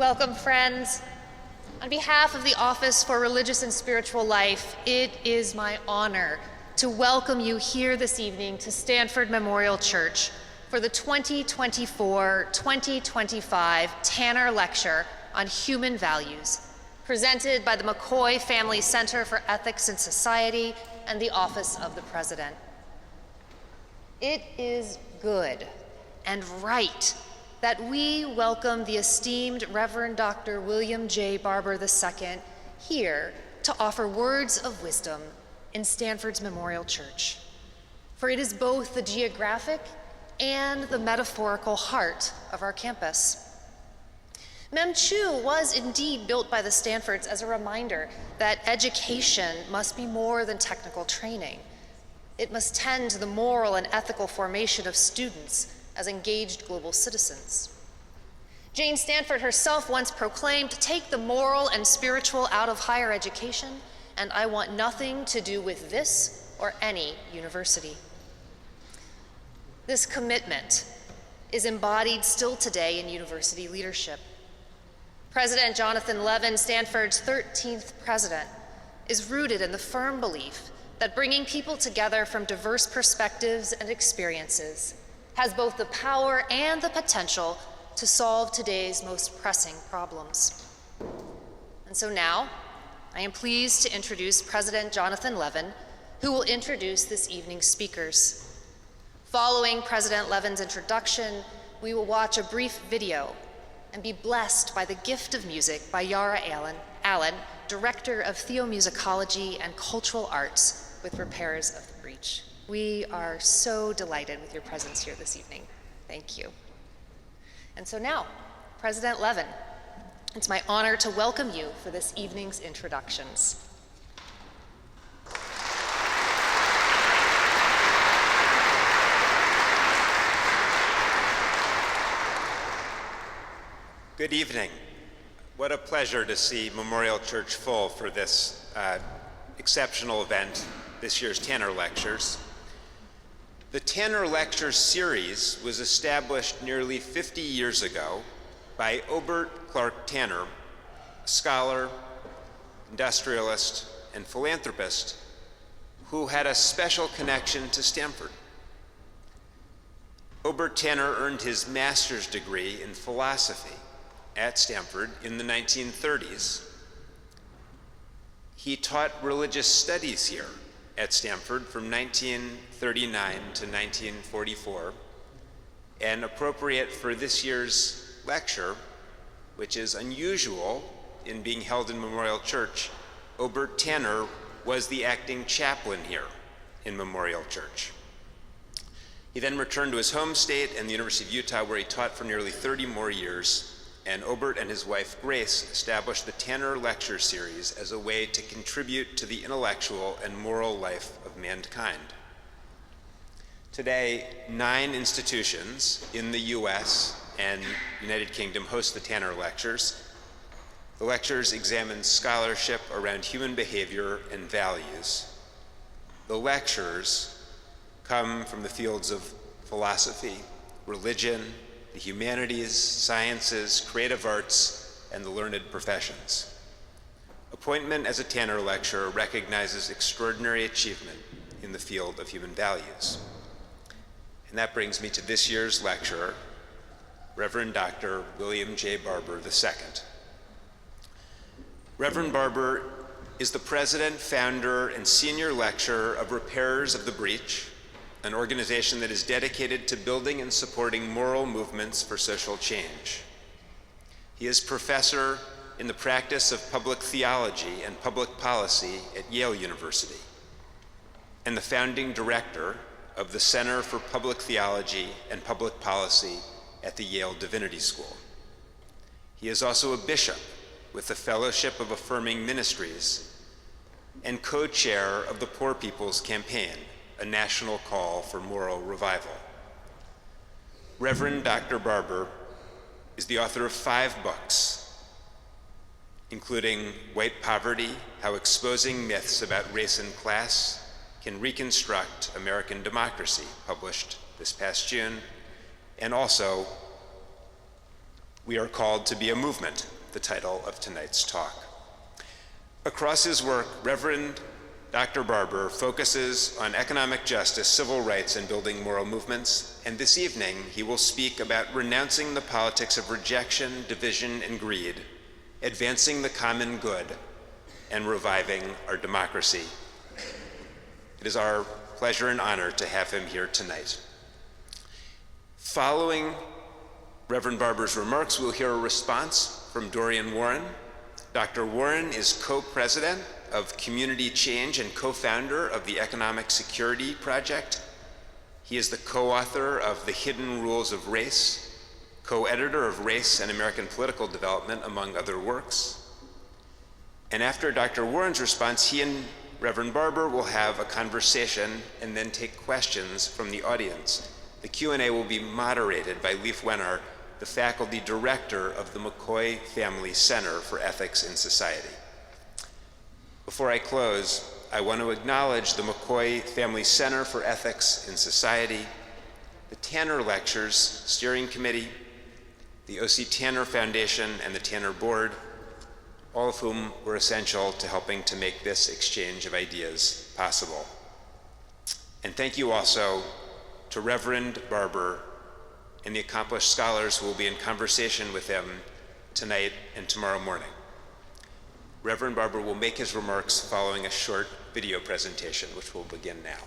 Welcome, friends. On behalf of the Office for Religious and Spiritual Life, it is my honor to welcome you here this evening to Stanford Memorial Church for the 2024-2025 Tanner Lecture on Human Values, presented by the McCoy Family Center for Ethics and Society and the Office of the President. It is good and right that we welcome the esteemed Reverend Dr. William J. Barber II here to offer words of wisdom in Stanford's Memorial Church. For it is both the geographic and the metaphorical heart of our campus. Mem Chu was indeed built by the Stanfords as a reminder that education must be more than technical training. It must tend to the moral and ethical formation of students as engaged global citizens. Jane Stanford herself once proclaimed, "Take the moral and spiritual out of higher education, and I want nothing to do with this or any university." This commitment is embodied still today in university leadership. President Jonathan Levin, Stanford's 13th president, is rooted in the firm belief that bringing people together from diverse perspectives and experiences has both the power and the potential to solve today's most pressing problems. And so now, I am pleased to introduce President Jonathan Levin, who will introduce this evening's speakers. Following President Levin's introduction, we will watch a brief video and be blessed by the gift of music by Yara Allen, Director of Theomusicology and Cultural Arts with Repairers of the Breach. We are so delighted with your presence here this evening. Thank you. And so now, President Levin, it's my honor to welcome you for this evening's introductions. Good evening. What a pleasure to see Memorial Church full for this exceptional event, this year's Tanner Lectures. The Tanner Lecture series was established nearly 50 years ago by Obert Clark Tanner, a scholar, industrialist, and philanthropist who had a special connection to Stanford. Obert Tanner earned his master's degree in philosophy at Stanford in the 1930s. He taught religious studies here at Stanford from 1939 to 1944, and appropriate for this year's lecture, which is unusual in being held in Memorial Church, Obert Tanner was the acting chaplain here in Memorial Church. He then returned to his home state and the University of Utah, where he taught for nearly 30 more years, and Obert and his wife Grace established the Tanner Lecture Series as a way to contribute to the intellectual and moral life of mankind. Today, 9 institutions in the US and United Kingdom host the Tanner Lectures. The lectures examine scholarship around human behavior and values. The lectures come from the fields of philosophy, religion, the humanities, sciences, creative arts, and the learned professions. Appointment as a Tanner Lecturer recognizes extraordinary achievement in the field of human values. And that brings me to this year's lecturer, Reverend Dr. William J. Barber II. Reverend Barber is the president, founder, and senior lecturer of Repairers of the Breach, an organization that is dedicated to building and supporting moral movements for social change. He is professor in the practice of public theology and public policy at Yale University, and the founding director of the Center for Public Theology and Public Policy at the Yale Divinity School. He is also a bishop with the Fellowship of Affirming Ministries and co-chair of the Poor People's Campaign, a national call for moral revival. Reverend Dr. Barber is the author of 5 books, including White Poverty: How Exposing Myths About Race and Class Can Reconstruct American Democracy, published this past June, and also We are called to be a movement, the title of tonight's talk. Across his work, Reverend Dr. Barber focuses on economic justice, civil rights, and building moral movements, and this evening he will speak about renouncing the politics of rejection, division, and greed, advancing the common good, and reviving our democracy. It is our pleasure and honor to have him here tonight. Following Reverend Barber's remarks, we'll hear a response from Dorian Warren. Dr. Warren is co-president of Community Change and co-founder of the Economic Security Project. He is the co-author of The Hidden Rules of Race, co-editor of Race and American Political Development, among other works. And after Dr. Warren's response, he and Reverend Barber will have a conversation and then take questions from the audience. The Q&A will be moderated by Leif Wenner, the faculty director of the McCoy Family Center for Ethics in Society. Before I close, I want to acknowledge the McCoy Family Center for Ethics in Society, the Tanner Lectures Steering Committee, the O.C. Tanner Foundation, and the Tanner Board, all of whom were essential to helping to make this exchange of ideas possible. And thank you also to Reverend Barber and the accomplished scholars who will be in conversation with him tonight and tomorrow morning. Reverend Barber will make his remarks following a short video presentation, which will begin now.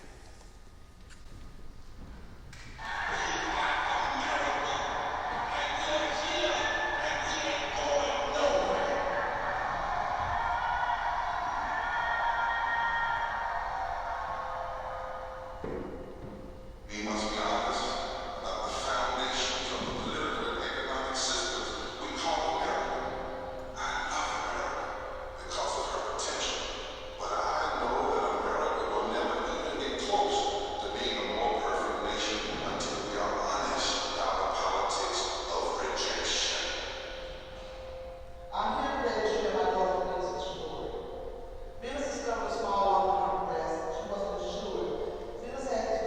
Businesses come to small law firm press. She wasn't assured. Business had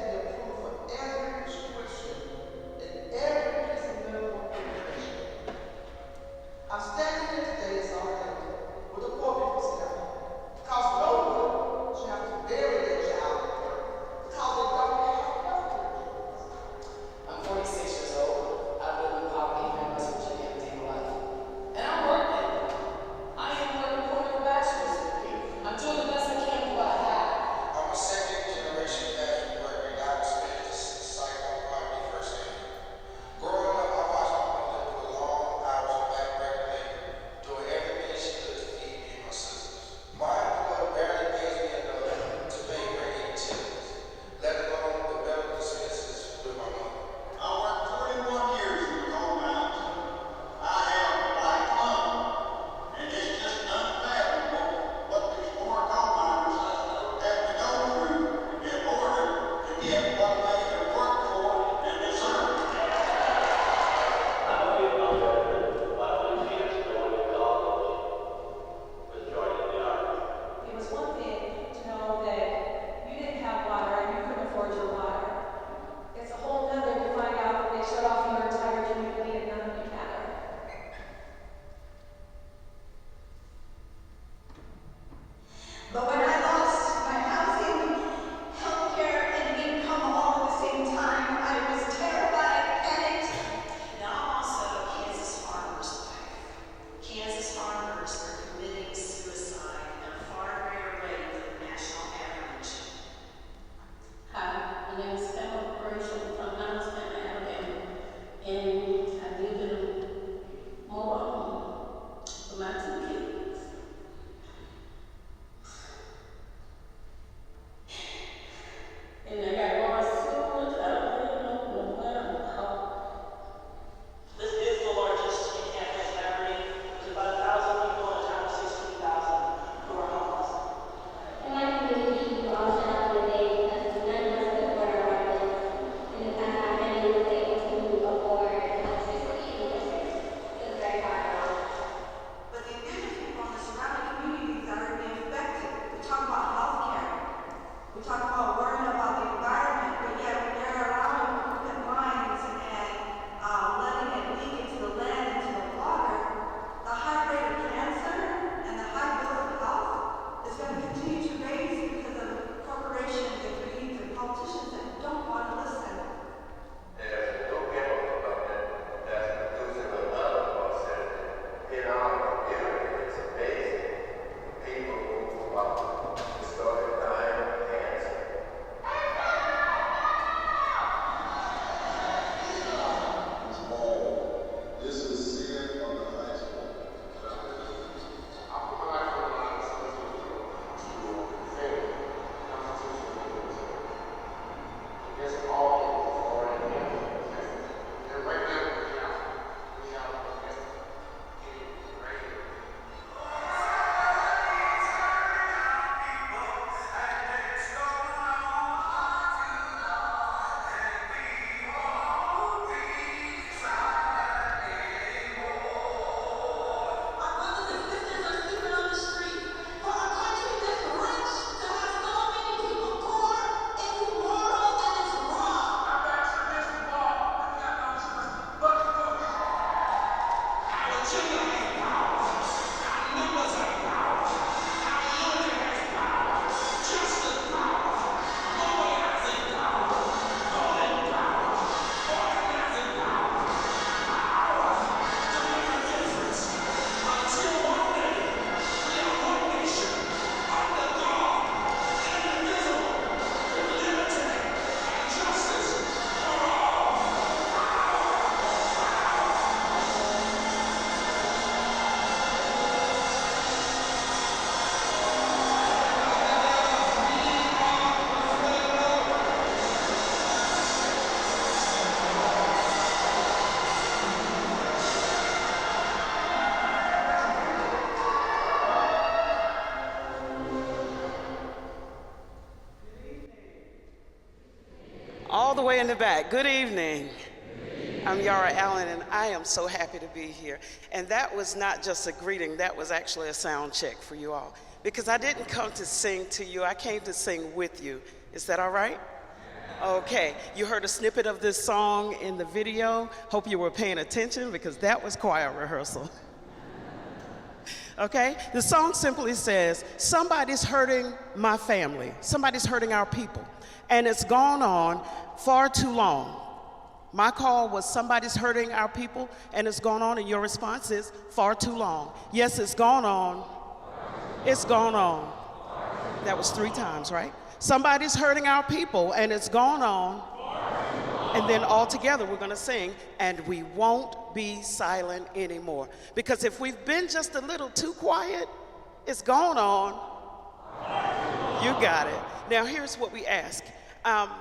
all the way in the back. Good evening. I'm Yara Allen, and I am so happy to be here. And that was not just a greeting, that was actually a sound check for you all. Because I didn't come to sing to you, I came to sing with you. Is that all right? Okay, you heard a snippet of this song in the video. Hope you were paying attention because that was choir rehearsal. Okay, the song simply says, somebody's hurting my family, somebody's hurting our people, and it's gone on far too long. My call was somebody's hurting our people, and it's gone on, and your response is far too long. Yes, it's gone on. It's gone on. That was 3 times, right? Somebody's hurting our people, and it's gone on. And then all together we're going to sing, and we won't be silent anymore. Because if we've been just a little too quiet, it's gone on. You got it. Now here's what we ask.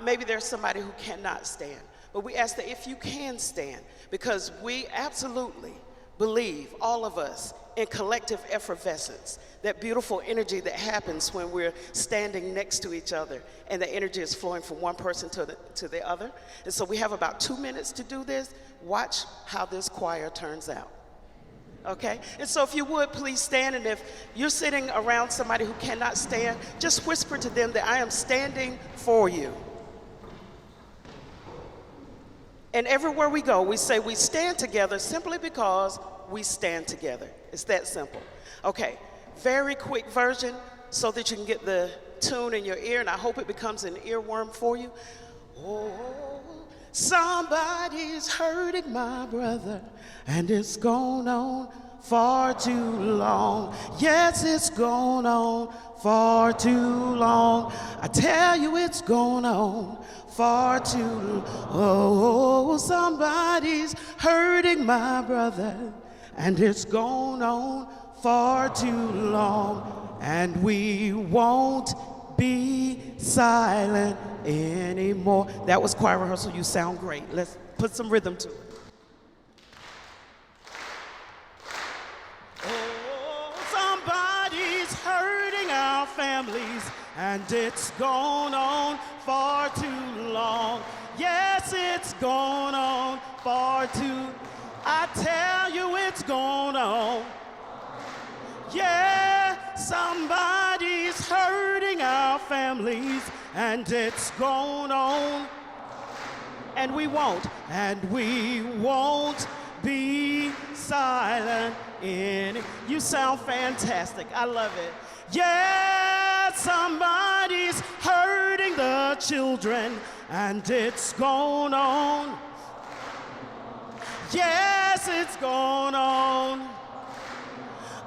Maybe there's somebody who cannot stand. But we ask that if you can stand, because we absolutely believe, all of us, in collective effervescence, that beautiful energy that happens when we're standing next to each other, and the energy is flowing from one person to the other. And so we have about 2 minutes to do this. Watch how this choir turns out. Okay? And so if you would, please stand, and if you're sitting around somebody who cannot stand, just whisper to them that I am standing for you. And everywhere we go, we say we stand together simply because we stand together. It's that simple. Okay, very quick version so that you can get the tune in your ear, and I hope it becomes an earworm for you. Oh, somebody's hurting my brother, and it's gone on far too long. Yes, it's gone on far too long. I tell you, it's gone on far too long. Oh, somebody's hurting my brother, and it's gone on far too long, and we won't be silent anymore. That was choir rehearsal. You sound great. Let's put some rhythm to it. Oh, somebody's hurting our families, and it's gone on far too long. Yes, it's gone on far too. I tell you, it's gone on. Yeah, somebody's hurting our families, and it's gone on. And we won't be silent in it. You sound fantastic. I love it. Yeah, somebody's hurting the children, and it's gone on. Yes, it's gone on.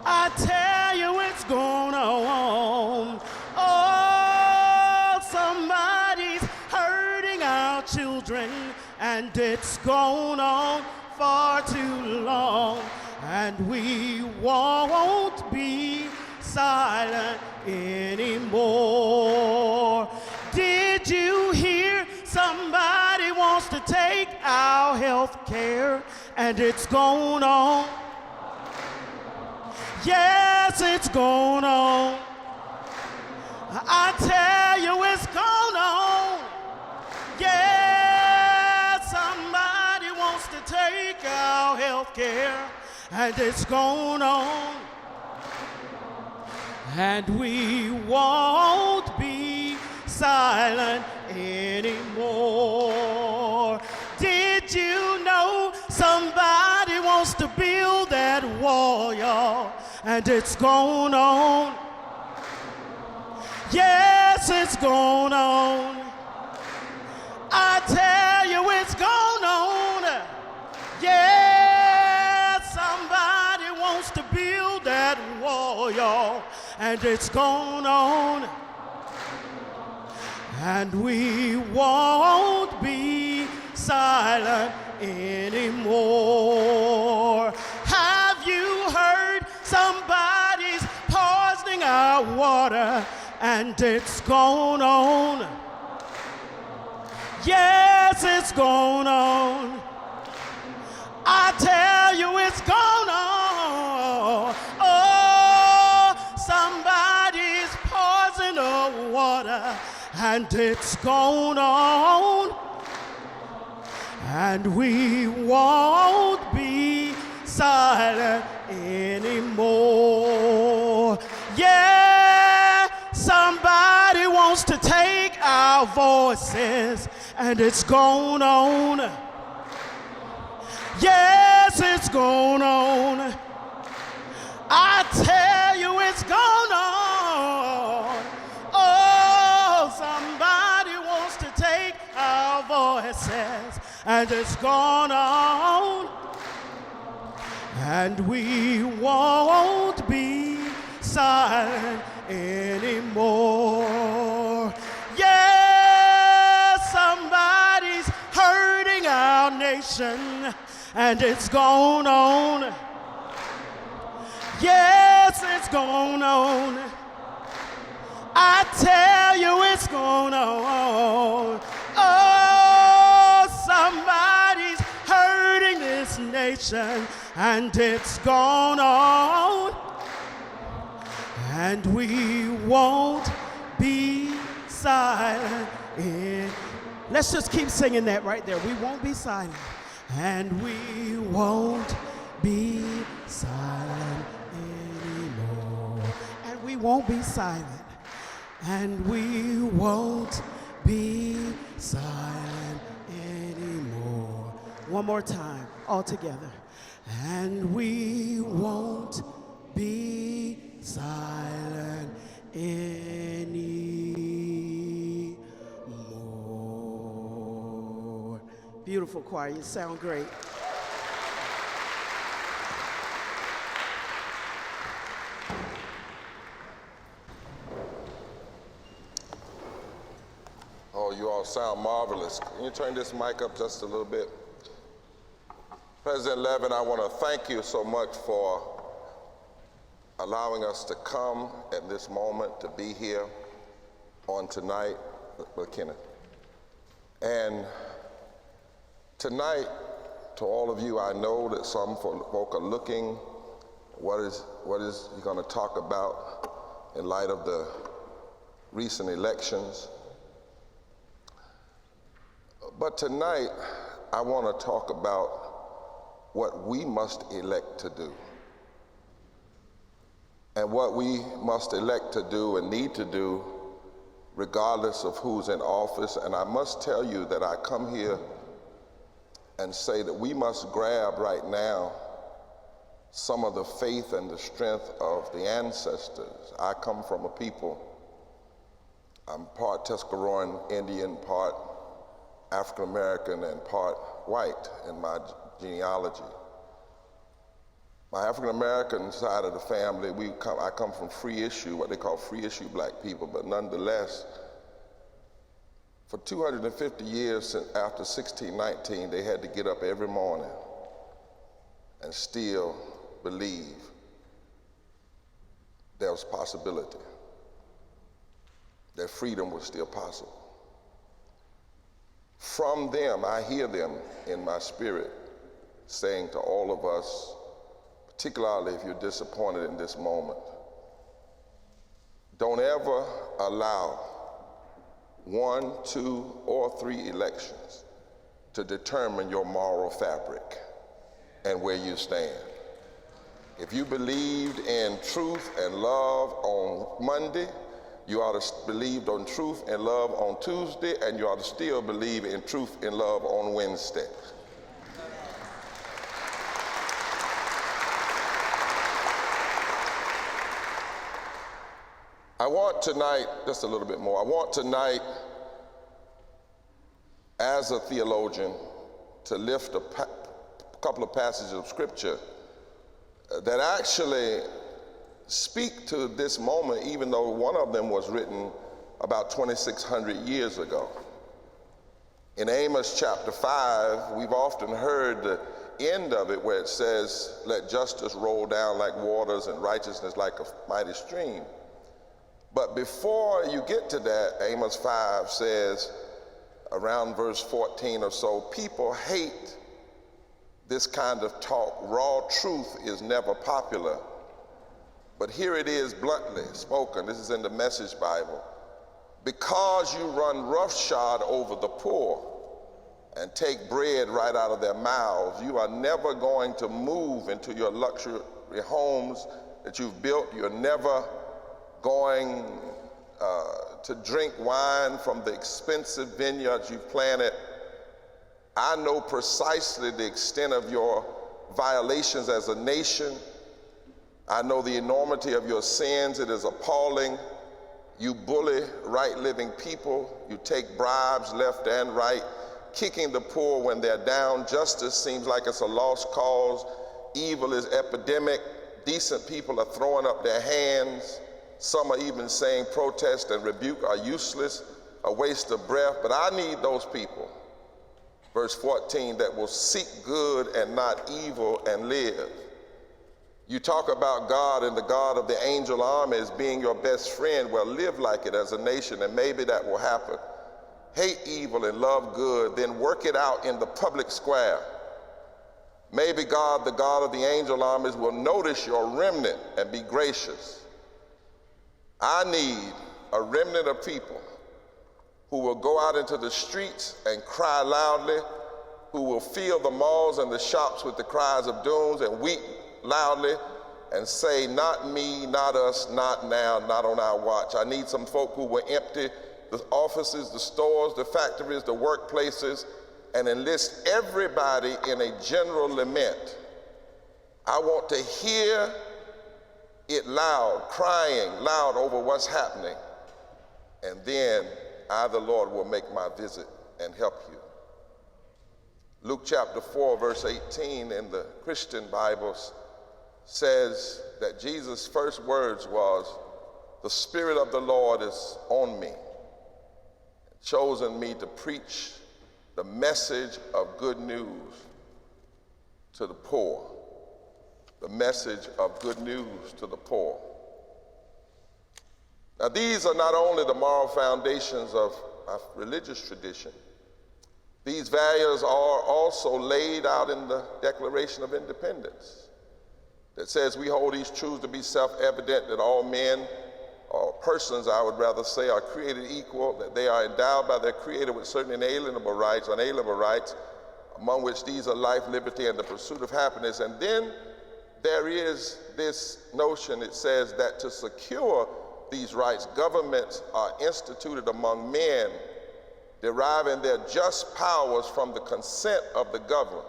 I tell you, it's gone on. Oh, somebody's hurting our children, and it's gone on far too long, and we won't be silent anymore. Did you hear? Somebody wants to take our health care, and it's gone on. Yes, it's gone on. I tell you, it's gone on. Yeah, somebody wants to take our health care, and it's gone on. And we won't be silent anymore. Did you know somebody wants to build that wall, y'all? And it's gone on. Yes, it's gone on. I tell you, it's gone on. Yeah, somebody wants to build that wall, y'all. And it's gone on. And we won't be silent anymore. Have you heard somebody's poisoning our water, and it's gone on? Yes, it's gone on. I tell you, it's gone on. Oh, somebody's poisoning our water, and it's gone on. and we won't be silent anymore. Yeah, somebody wants to take our voices, and it's going on. Yes, it's going on. I tell you, it's going on. Oh, somebody wants to take our voices, and it's going on. And we won't be silent anymore. Yeah, somebody's hurting our nation, and it's going on. Yes, it's going on. I tell you, it's going on. Oh, somebody's hurting this nation, and it's going on. And we won't be silent. Let's just keep singing that right there. We won't be silent. And we won't be silent anymore. And we won't be silent. And we won't be silent anymore. One more time, all together. And we won't be silent anymore. Beautiful choir, you sound great. Oh, you all sound marvelous. Can you turn this mic up just a little bit? President Levin, I want to thank you so much for allowing us to come at this moment to be here on tonight, Brother Kenneth. And tonight, to all of you, I know that some folk are looking, what is he going to talk about in light of the recent elections. But tonight, I want to talk about what we must elect to do. And what we must elect to do and need to do regardless of who's in office. And I must tell you that I come here and say that we must grab right now some of the faith and the strength of the ancestors. I come from a people, I'm part Tuscaroran Indian, part African American, and part white in my genealogy. My African American side of the family, I come from free issue, what they call free issue black people, but nonetheless, for 250 years after 1619, they had to get up every morning and still believe there was possibility, that freedom was still possible. From them, I hear them in my spirit saying to all of us, particularly if you're disappointed in this moment, don't ever allow 1, 2, or 3 elections to determine your moral fabric and where you stand. If you believed in truth and love on Monday, you ought to believe on truth and love on Tuesday, and you ought to still believe in truth and love on Wednesday. I want tonight, just a little bit more, I want tonight, as a theologian, to lift a couple of passages of scripture that actually speak to this moment, even though one of them was written about 2,600 years ago. In Amos chapter 5, we've often heard the end of it where it says, let justice roll down like waters and righteousness like a mighty stream. But before you get to that, Amos 5 says, around verse 14 or so, people hate this kind of talk. Raw truth is never popular. But here it is bluntly spoken. This is in the Message Bible. Because you run roughshod over the poor and take bread right out of their mouths. You are never going to move into your luxury homes that you've built. You're never going to drink wine from the expensive vineyards you've planted. I know precisely the extent of your violations as a nation. I know the enormity of your sins. It is appalling. You bully right living people. You take bribes left and right, kicking the poor when they're down. Justice seems like it's a lost cause. Evil is epidemic. Decent people are throwing up their hands. Some are even saying protest and rebuke are useless, a waste of breath. But I need those people, verse 14, that will seek good and not evil and live. You talk about God and the God of the angel army as being your best friend. Well, live like it as a nation, and maybe that will happen. Hate evil and love good, then work it out in the public square. Maybe God, the God of the angel armies, will notice your remnant and be gracious. I need a remnant of people who will go out into the streets and cry loudly, who will fill the malls and the shops with the cries of dooms and weep loudly and say, not me, not us, not now, not on our watch. I need some folk who will empty the offices, the stores, the factories, the workplaces, and enlist everybody in a general lament. I want to hear it loud, crying loud over what's happening. And then I, the Lord, will make my visit and help you. Luke chapter 4, verse 18 in the Christian Bibles says that Jesus' first words was, "The Spirit of the Lord is on me, chosen me to preach the message of good news to the poor." The message of good news to the poor. Now, these are not only the moral foundations of our religious tradition. These values are also laid out in the Declaration of Independence that says we hold these truths to be self-evident, that all men, or persons I would rather say, are created equal, that they are endowed by their Creator with certain inalienable rights, among which these are life, liberty, and the pursuit of happiness. And then there is this notion, it says that to secure these rights, governments are instituted among men, deriving their just powers from the consent of the governed.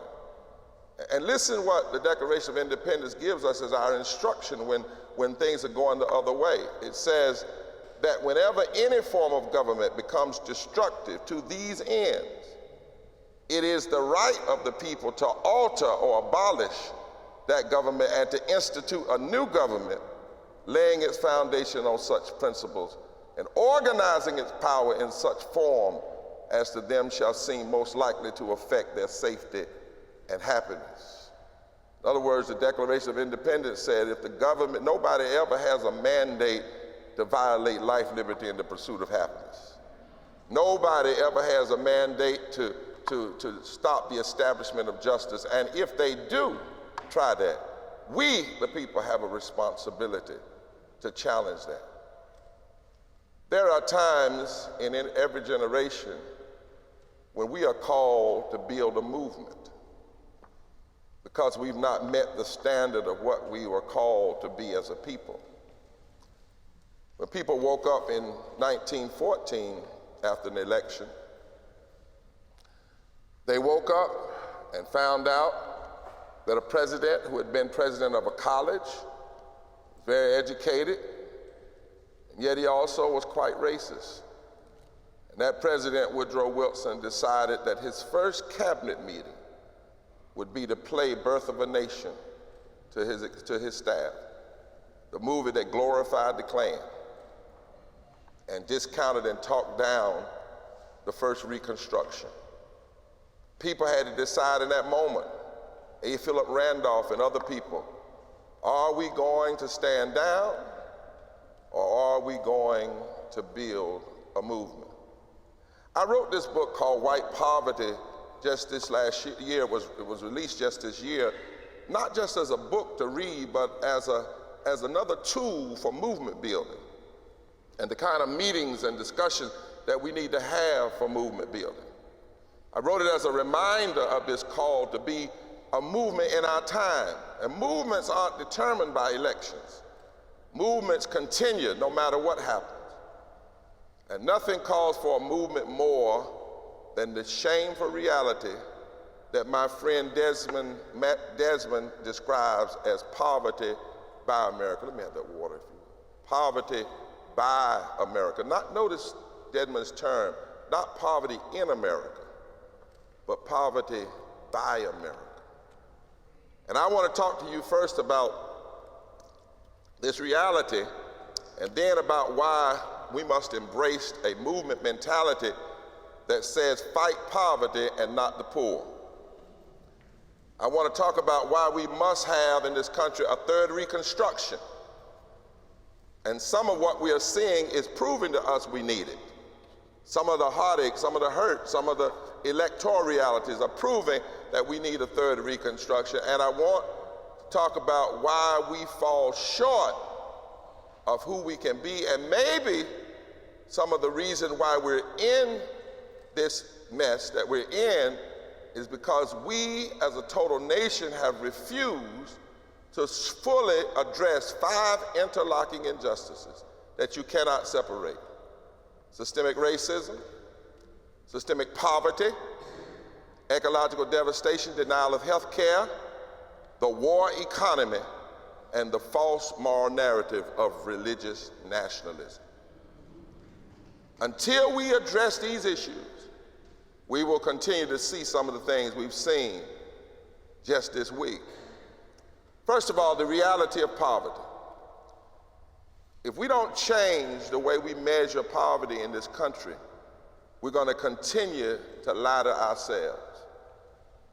And listen what the Declaration of Independence gives us as our instruction when things are going the other way. It says that whenever any form of government becomes destructive to these ends, it is the right of the people to alter or abolish that government and to institute a new government, laying its foundation on such principles and organizing its power in such form as to them shall seem most likely to affect their safety and happiness. In other words, the Declaration of Independence said if the government, nobody ever has a mandate to violate life, liberty, and the pursuit of happiness. Nobody ever has a mandate to stop the establishment of justice, and if they do try that, we, the people, have a responsibility to challenge that. There are times in every generation when we are called to build a movement because we've not met the standard of what we were called to be as a people. When people woke up in 1914 after an election, they woke up and found out that a president who had been president of a college, very educated, and yet he also was quite racist. And that President Woodrow Wilson decided that his first cabinet meeting would be to play Birth of a Nation to his staff, the movie that glorified the Klan and discounted and talked down the first Reconstruction. People had to decide in that moment, A. Philip Randolph and other people, are we going to stand down or are we going to build a movement? I wrote this book called White Poverty just this last year. It was released just this year, not just as a book to read, but as another tool for movement building and the kind of meetings and discussions that we need to have for movement building. I wrote it as a reminder of this call to be a movement in our time. And movements aren't determined by elections. Movements continue no matter what happens. And nothing calls for a movement more than the shameful reality that my friend Desmond describes as poverty by America. Let me have that water, if you will. Poverty by America. Notice Desmond's term, not poverty in America, but poverty by America. And I want to talk to you first about this reality, and then about why we must embrace a movement mentality that says fight poverty and not the poor. I want to talk about why we must have in this country a third Reconstruction. And some of what we are seeing is proving to us we need it. Some of the heartache, some of the hurt, some of the electoral realities are proving that we need a third Reconstruction. And I want to talk about why we fall short of who we can be, and maybe some of the reason why we're in this mess that we're in is because we as a total nation have refused to fully address 5 interlocking injustices that you cannot separate: systemic racism, systemic poverty, ecological devastation, denial of health care, the war economy, and the false moral narrative of religious nationalism. Until we address these issues, we will continue to see some of the things we've seen just this week. First of all, the reality of poverty. If we don't change the way we measure poverty in this country, we're going to continue to lie to ourselves.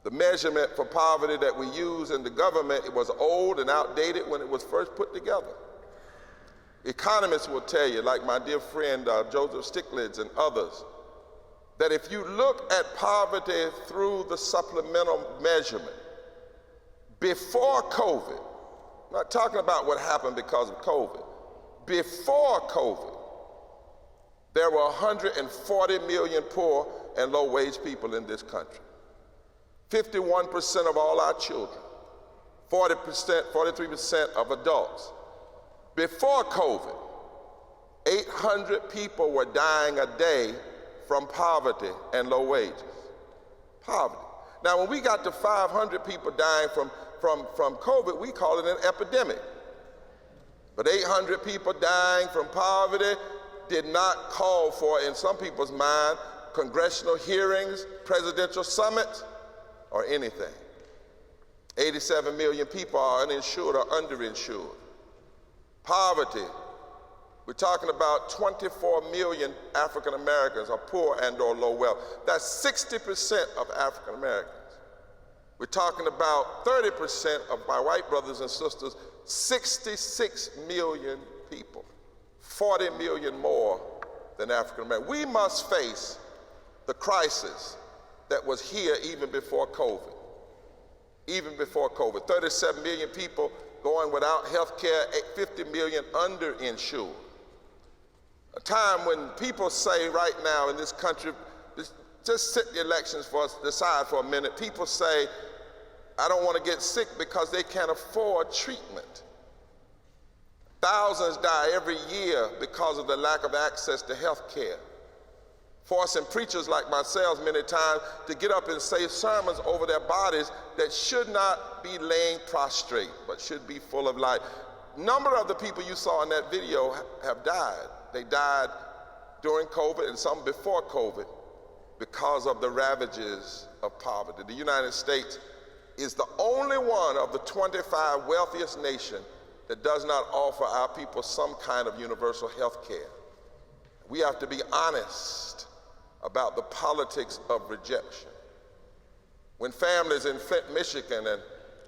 The measurement for poverty that we use in the government, it was old and outdated when it was first put together. Economists will tell you, like my dear friend Joseph Stiglitz and others, that if you look at poverty through the supplemental measurement, before COVID, I'm not talking about what happened because of COVID, before COVID, there were 140 million poor and low-wage people in this country. 51% of all our children, 43% of adults. Before COVID, 800 people were dying a day from poverty and low wages. Poverty. Now, when we got to 500 people dying from COVID, we call it an epidemic. But 800 people dying from poverty did not call for, in some people's mind, congressional hearings, presidential summits, or anything. 87 million people are uninsured or underinsured. Poverty, we're talking about 24 million African Americans are poor and or low wealth. That's 60% of African Americans. We're talking about 30% of my white brothers and sisters, 66 million people, 40 million more than African Americans. We must face the crisis that was here even before COVID. Even before COVID, 37 million people going without health care, 50 million underinsured. A time when people say right now in this country, just sit the elections for us, decide for a minute, people say, I don't want to get sick because they can't afford treatment. Thousands die every year because of the lack of access to health care, forcing preachers like myself many times to get up and say sermons over their bodies that should not be laying prostrate, but should be full of life. Number of the people you saw in that video have died. They died during COVID and some before COVID because of the ravages of poverty. The United States is the only one of the 25 wealthiest nations that does not offer our people some kind of universal health care. We have to be honest about the politics of rejection. When families in Flint, Michigan, and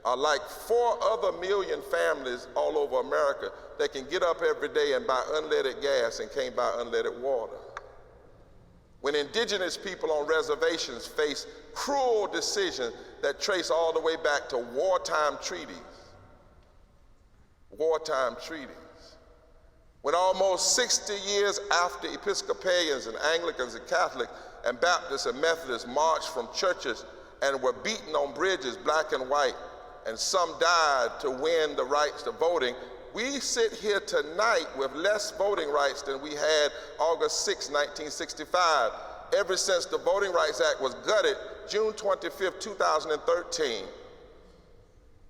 are like 4 other million families all over America, they can get up every day and buy unleaded gas and can't buy unleaded water. When indigenous people on reservations face cruel decisions that trace all the way back to wartime treaties. When almost 60 years after Episcopalians and Anglicans and Catholics and Baptists and Methodists marched from churches and were beaten on bridges, black and white, and some died to win the rights to voting, we sit here tonight with less voting rights than we had August 6, 1965. Ever since the Voting Rights Act was gutted, June 25, 2013.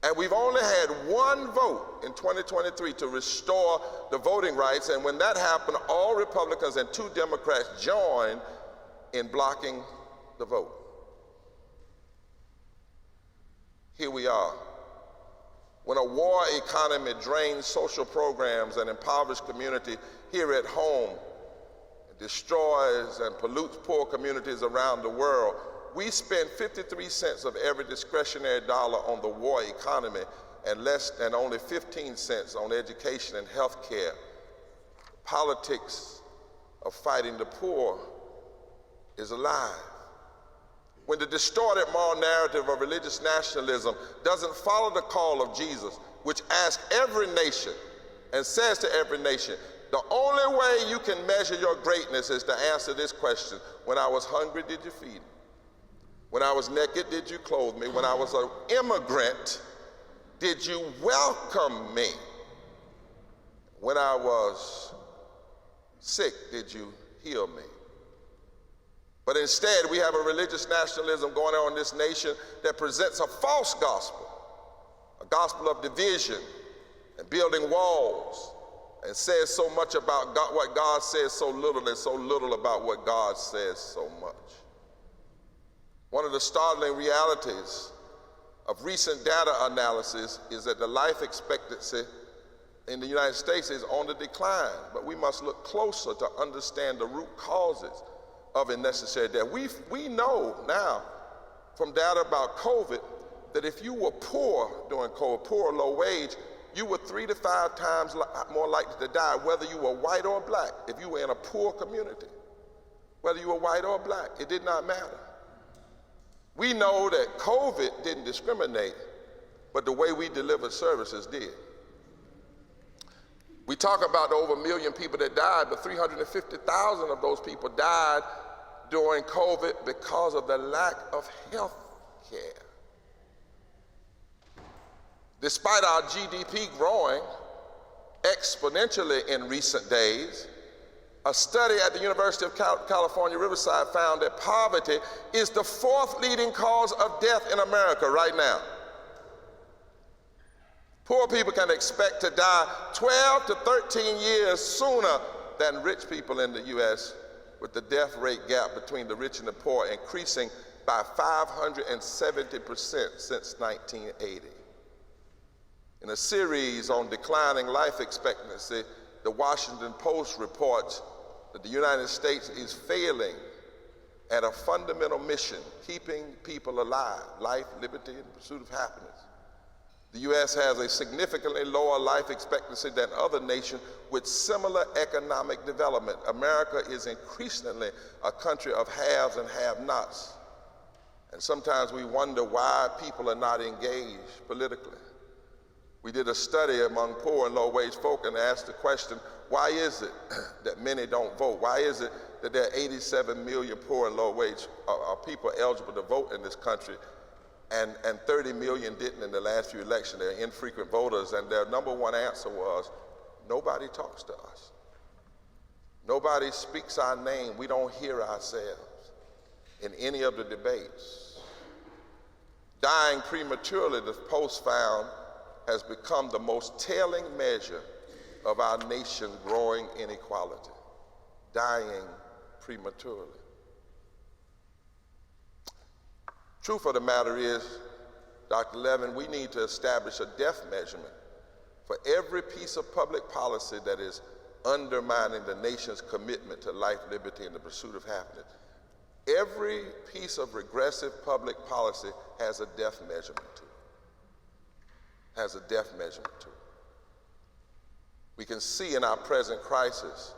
And we've only had one vote in 2023 to restore the voting rights, and when that happened, all Republicans and 2 Democrats joined in blocking the vote. Here we are. When a war economy drains social programs and impoverished community here at home, destroys and pollutes poor communities around the world, we spend 53 cents of every discretionary dollar on the war economy and only 15 cents on education and health care. Politics of fighting the poor is alive. When the distorted moral narrative of religious nationalism doesn't follow the call of Jesus, which asks every nation and says to every nation, the only way you can measure your greatness is to answer this question: when I was hungry, did you feed me? When I was naked, did you clothe me? When I was an immigrant, did you welcome me? When I was sick, did you heal me? But instead, we have a religious nationalism going on in this nation that presents a false gospel, a gospel of division and building walls, and says so much about God, what God says so little, and so little about what God says so much. One of the startling realities of recent data analysis is that the life expectancy in the United States is on the decline, but we must look closer to understand the root causes of unnecessary death. We know now from data about COVID that if you were poor during COVID, poor or low wage, you were 3 to 5 times more likely to die, whether you were white or black. If you were in a poor community, whether you were white or black, it did not matter. We know that COVID didn't discriminate, but the way we delivered services did. We talk about the over 1 million people that died, but 350,000 of those people died during COVID because of the lack of health care. Despite our GDP growing exponentially in recent days, a study at the University of California, Riverside found that poverty is the 4th leading cause of death in America right now. Poor people can expect to die 12 to 13 years sooner than rich people in the U.S., with the death rate gap between the rich and the poor increasing by 570% since 1980. In a series on declining life expectancy, the Washington Post reports that the United States is failing at a fundamental mission: keeping people alive, life, liberty, and pursuit of happiness. The U.S. has a significantly lower life expectancy than other nations with similar economic development. America is increasingly a country of haves and have-nots. And sometimes we wonder why people are not engaged politically. We did a study among poor and low-wage folk and asked the question, why is it that many don't vote? Why is it that there are 87 million poor and low-wage people eligible to vote in this country, and 30 million didn't in the last few elections? They're infrequent voters, and their number one answer was, nobody talks to us. Nobody speaks our name. We don't hear ourselves in any of the debates. Dying prematurely, the Post found, has become the most telling measure of our nation's growing inequality. Dying prematurely. Truth of the matter is, Dr. Levin, we need to establish a death measurement for every piece of public policy that is undermining the nation's commitment to life, liberty, and the pursuit of happiness. Every piece of regressive public policy has a death measurement to it. Has a death measurement to it. We can see in our present crisis,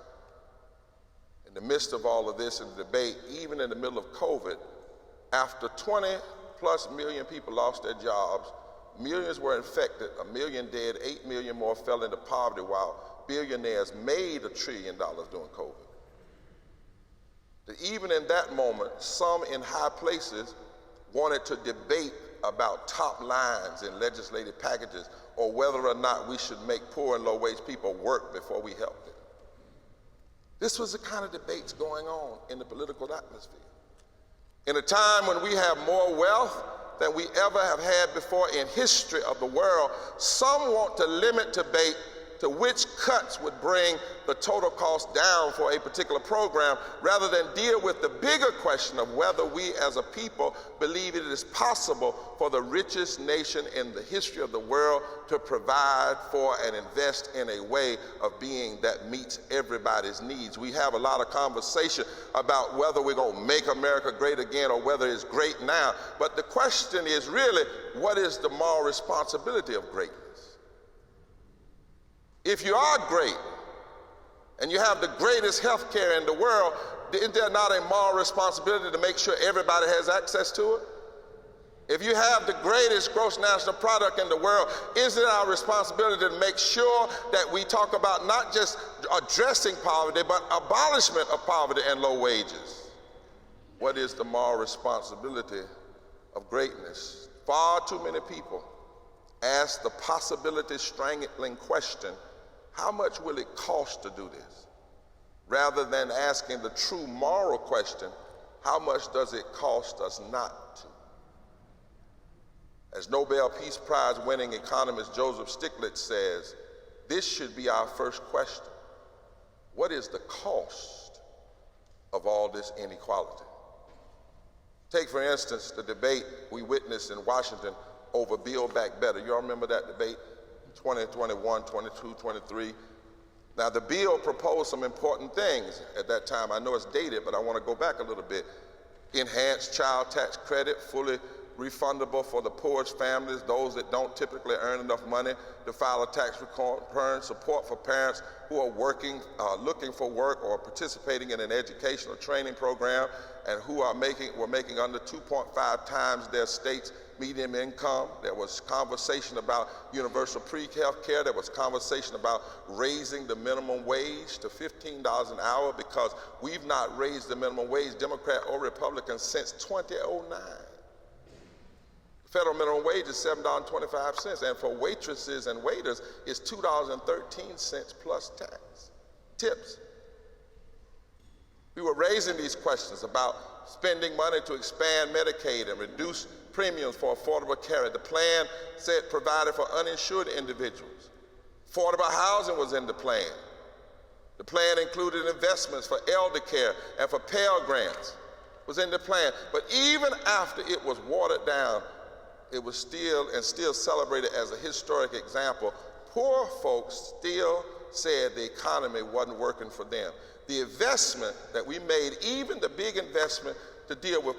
in the midst of all of this and the debate, even in the middle of COVID, after 20+ million people lost their jobs, millions were infected, 1 million dead, 8 million more fell into poverty, while billionaires made $1 trillion during COVID. That even in that moment, some in high places wanted to debate about top lines in legislative packages or whether or not we should make poor and low-wage people work before we help them. This was the kind of debates going on in the political atmosphere. In a time when we have more wealth than we ever have had before in history of the world, some want to limit debate to which cuts would bring the total cost down for a particular program rather than deal with the bigger question of whether we as a people believe it is possible for the richest nation in the history of the world to provide for and invest in a way of being that meets everybody's needs. We have a lot of conversation about whether we're going to make America great again or whether it's great now, but the question is really, what is the moral responsibility of greatness? If you are great and you have the greatest health care in the world, isn't there not a moral responsibility to make sure everybody has access to it? If you have the greatest gross national product in the world, isn't it our responsibility to make sure that we talk about not just addressing poverty, but abolishment of poverty and low wages? What is the moral responsibility of greatness? Far too many people ask the possibility-strangling question, how much will it cost to do this? Rather than asking the true moral question, how much does it cost us not to? As Nobel Peace Prize winning economist Joseph Stiglitz says, this should be our first question. What is the cost of all this inequality? Take, for instance, the debate we witnessed in Washington over Build Back Better. You all remember that debate? 2021, 22, 23. Now, the bill proposed some important things at that time. I know it's dated, but I want to go back a little bit. Enhanced child tax credit, fully refundable for the poorest families, those that don't typically earn enough money to file a tax return, support for parents who are working, looking for work or participating in an educational training program and who were making under 2.5 times their state's median income. There was conversation about universal pre-health care. There was conversation about raising the minimum wage to $15 an hour because we've not raised the minimum wage, Democrat or Republican, since 2009. Federal minimum wage is $7.25, and for waitresses and waiters, it's $2.13 plus tax, tips. We were raising these questions about spending money to expand Medicaid and reduce premiums for affordable care. The plan said provided for uninsured individuals. Affordable housing was in the plan. The plan included investments for elder care and for Pell Grants was in the plan. But even after it was watered down, it was still celebrated as a historic example. Poor folks still said the economy wasn't working for them. The investment that we made, even the big investment to deal with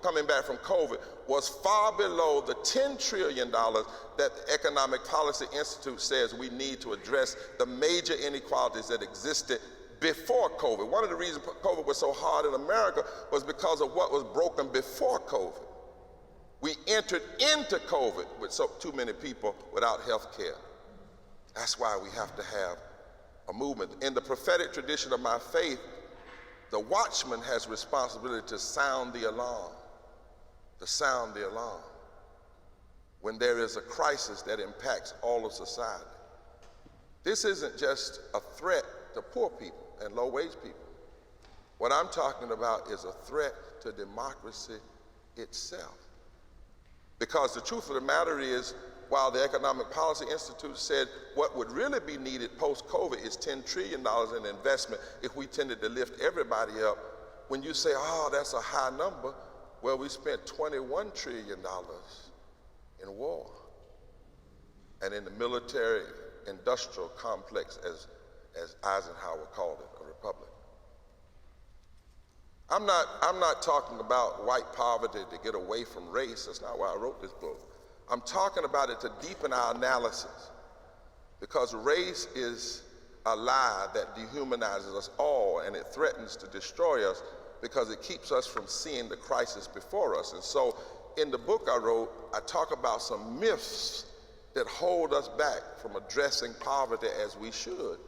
coming back from COVID, was far below the $10 trillion that the Economic Policy Institute says we need to address the major inequalities that existed before COVID. One of the reasons COVID was so hard in America was because of what was broken before COVID. We entered into COVID with too many people without health care. That's why we have to have a movement. In the prophetic tradition of my faith, the watchman has responsibility to sound the alarm, when there is a crisis that impacts all of society. This isn't just a threat to poor people and low-wage people. What I'm talking about is a threat to democracy itself. Because the truth of the matter is, while the Economic Policy Institute said what would really be needed post-COVID is $10 trillion in investment if we tended to lift everybody up, when you say, oh, that's a high number, well, we spent $21 trillion in war and in the military-industrial complex, as Eisenhower called it, a republic. I'm not talking about white poverty to get away from race. That's not why I wrote this book. I'm talking about it to deepen our analysis, because race is a lie that dehumanizes us all, and it threatens to destroy us because it keeps us from seeing the crisis before us. And so in the book I wrote, I talk about some myths that hold us back from addressing poverty as we should,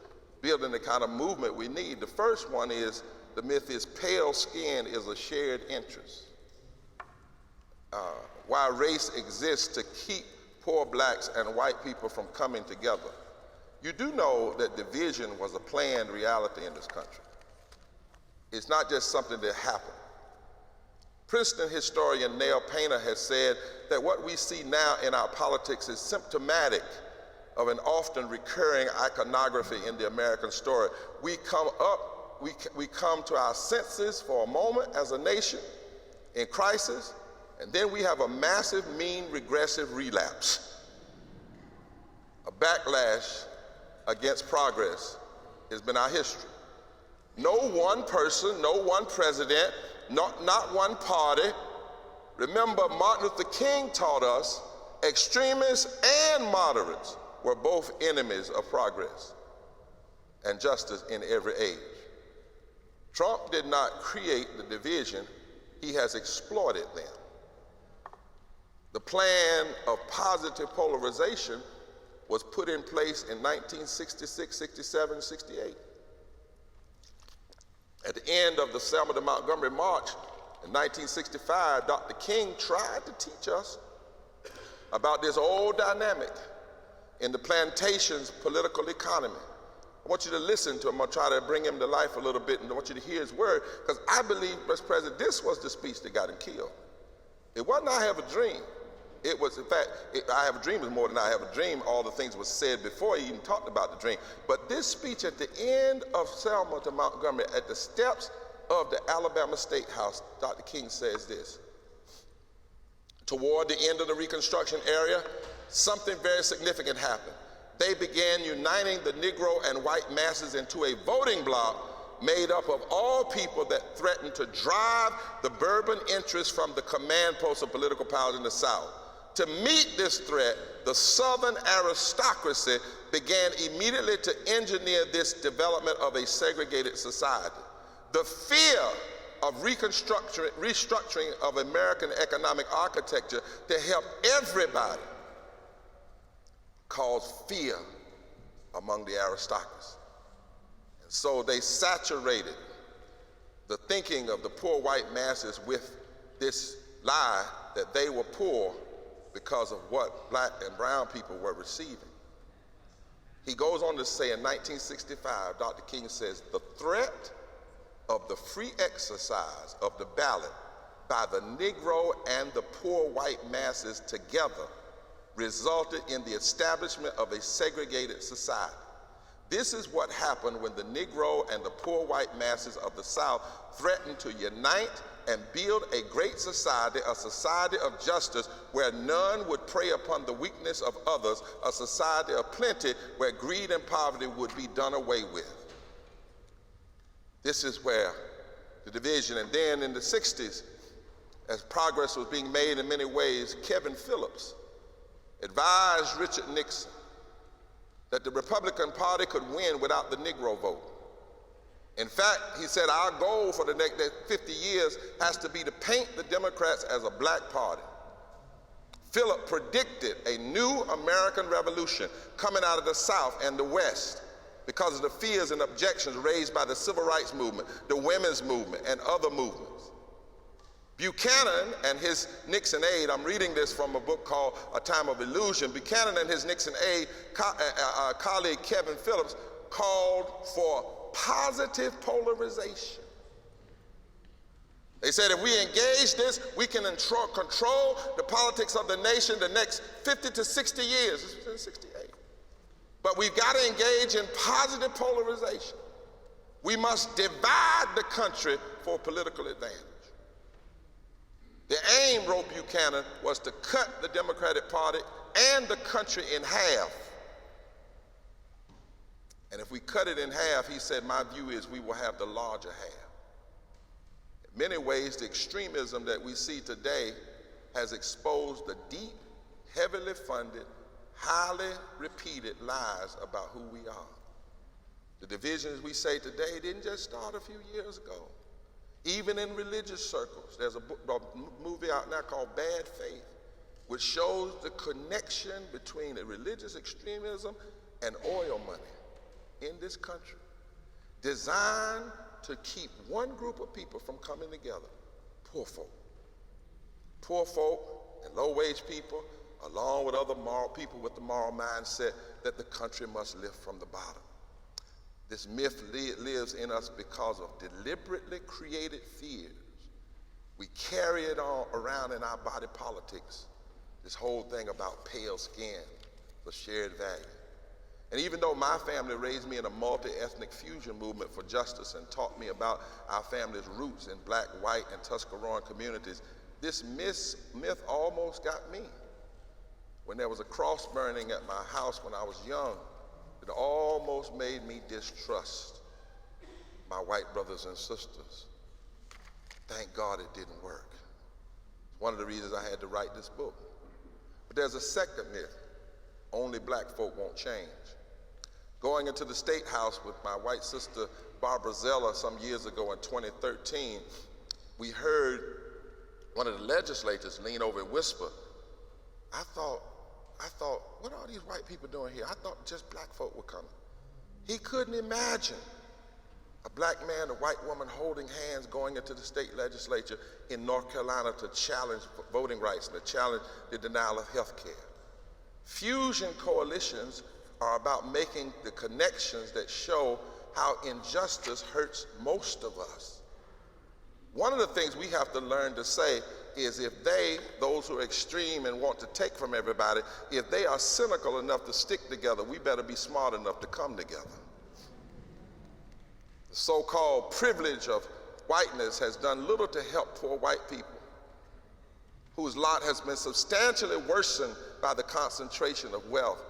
building the kind of movement we need. The first one is, the myth is pale skin is a shared interest. Why race exists to keep poor blacks and white people from coming together. You do know that division was a planned reality in this country. It's not just something that happened. Princeton historian Neil Painter has said that what we see now in our politics is symptomatic of an often recurring iconography in the American story. We come to our senses for a moment as a nation in crisis, and then we have a massive, mean, regressive relapse. A backlash against progress has been our history. No one person, no one president, not one party. Remember, Martin Luther King taught us extremists and moderates were both enemies of progress and justice in every age. Trump did not create the division, he has exploited them. The plan of positive polarization was put in place in 1966, 67, 68. At the end of the Selma to Montgomery March in 1965, Dr. King tried to teach us about this old dynamic in the plantation's political economy. I want you to listen to him. I'll try to bring him to life a little bit, and I want you to hear his word, because I believe, Mr. President, this was the speech that got him killed. It wasn't "I have a dream." It was, in fact, "I have a dream" is more than "I have a dream." All the things were said before he even talked about the dream. But this speech at the end of Selma to Montgomery, at the steps of the Alabama State House, Dr. King says this: toward the end of the Reconstruction era, something very significant happened. They began uniting the Negro and white masses into a voting bloc made up of all people that threatened to drive the Bourbon interests from the command posts of political powers in the South. To meet this threat, the Southern aristocracy began immediately to engineer this development of a segregated society. The fear of restructuring of American economic architecture to help everybody caused fear among the aristocracy. And so they saturated the thinking of the poor white masses with this lie that they were poor because of what black and brown people were receiving. He goes on to say in 1965, Dr. King says, the threat of the free exercise of the ballot by the Negro and the poor white masses together resulted in the establishment of a segregated society. This is what happened when the Negro and the poor white masses of the South threatened to unite and build a great society, a society of justice where none would prey upon the weakness of others, a society of plenty where greed and poverty would be done away with. This is where the division, and then in the 60s, as progress was being made in many ways, Kevin Phillips advised Richard Nixon that the Republican Party could win without the Negro vote. In fact, he said, our goal for the next 50 years has to be to paint the Democrats as a black party. Phillips predicted a new American revolution coming out of the South and the West because of the fears and objections raised by the civil rights movement, the women's movement, and other movements. Buchanan and his Nixon aide, I'm reading this from a book called A Time of Illusion. Buchanan and his Nixon aide, colleague Kevin Phillips, called for positive polarization. They said if we engage this, we can control the politics of the nation the next 50 to 60 years. This was in 68. But we've got to engage in positive polarization. We must divide the country for political advantage. The aim, wrote Buchanan, was to cut the Democratic Party and the country in half. And if we cut it in half, he said, my view is we will have the larger half. In many ways, the extremism that we see today has exposed the deep, heavily funded, highly repeated lies about who we are. The divisions we say today didn't just start a few years ago. Even in religious circles, there's a movie out now called Bad Faith, which shows the connection between a religious extremism and oil money. in this country designed to keep one group of people from coming together: poor folk. Poor folk and low-wage people, along with other moral people with the moral mindset that the country must lift from the bottom. This myth lives in us because of deliberately created fears. We carry it all around in our body politics, this whole thing about pale skin, the shared value. And even though my family raised me in a multi-ethnic fusion movement for justice and taught me about our family's roots in black, white, and Tuscaroran communities, this myth almost got me. When there was a cross burning at my house when I was young, it almost made me distrust my white brothers and sisters. Thank God it didn't work. It's one of the reasons I had to write this book. But there's a second myth: only black folk won't change. Going into the State House with my white sister Barber some years ago in 2013, we heard one of the legislators lean over and whisper, I thought, what are these white people doing here? I thought just black folk were coming. He couldn't imagine a black man and a white woman holding hands going into the state legislature in North Carolina to challenge voting rights and to challenge the denial of health care. Fusion coalitions are about making the connections that show how injustice hurts most of us. One of the things we have to learn to say is if those who are extreme and want to take from everybody, if they are cynical enough to stick together, we better be smart enough to come together. The so-called privilege of whiteness has done little to help poor white people, whose lot has been substantially worsened by the concentration of wealth.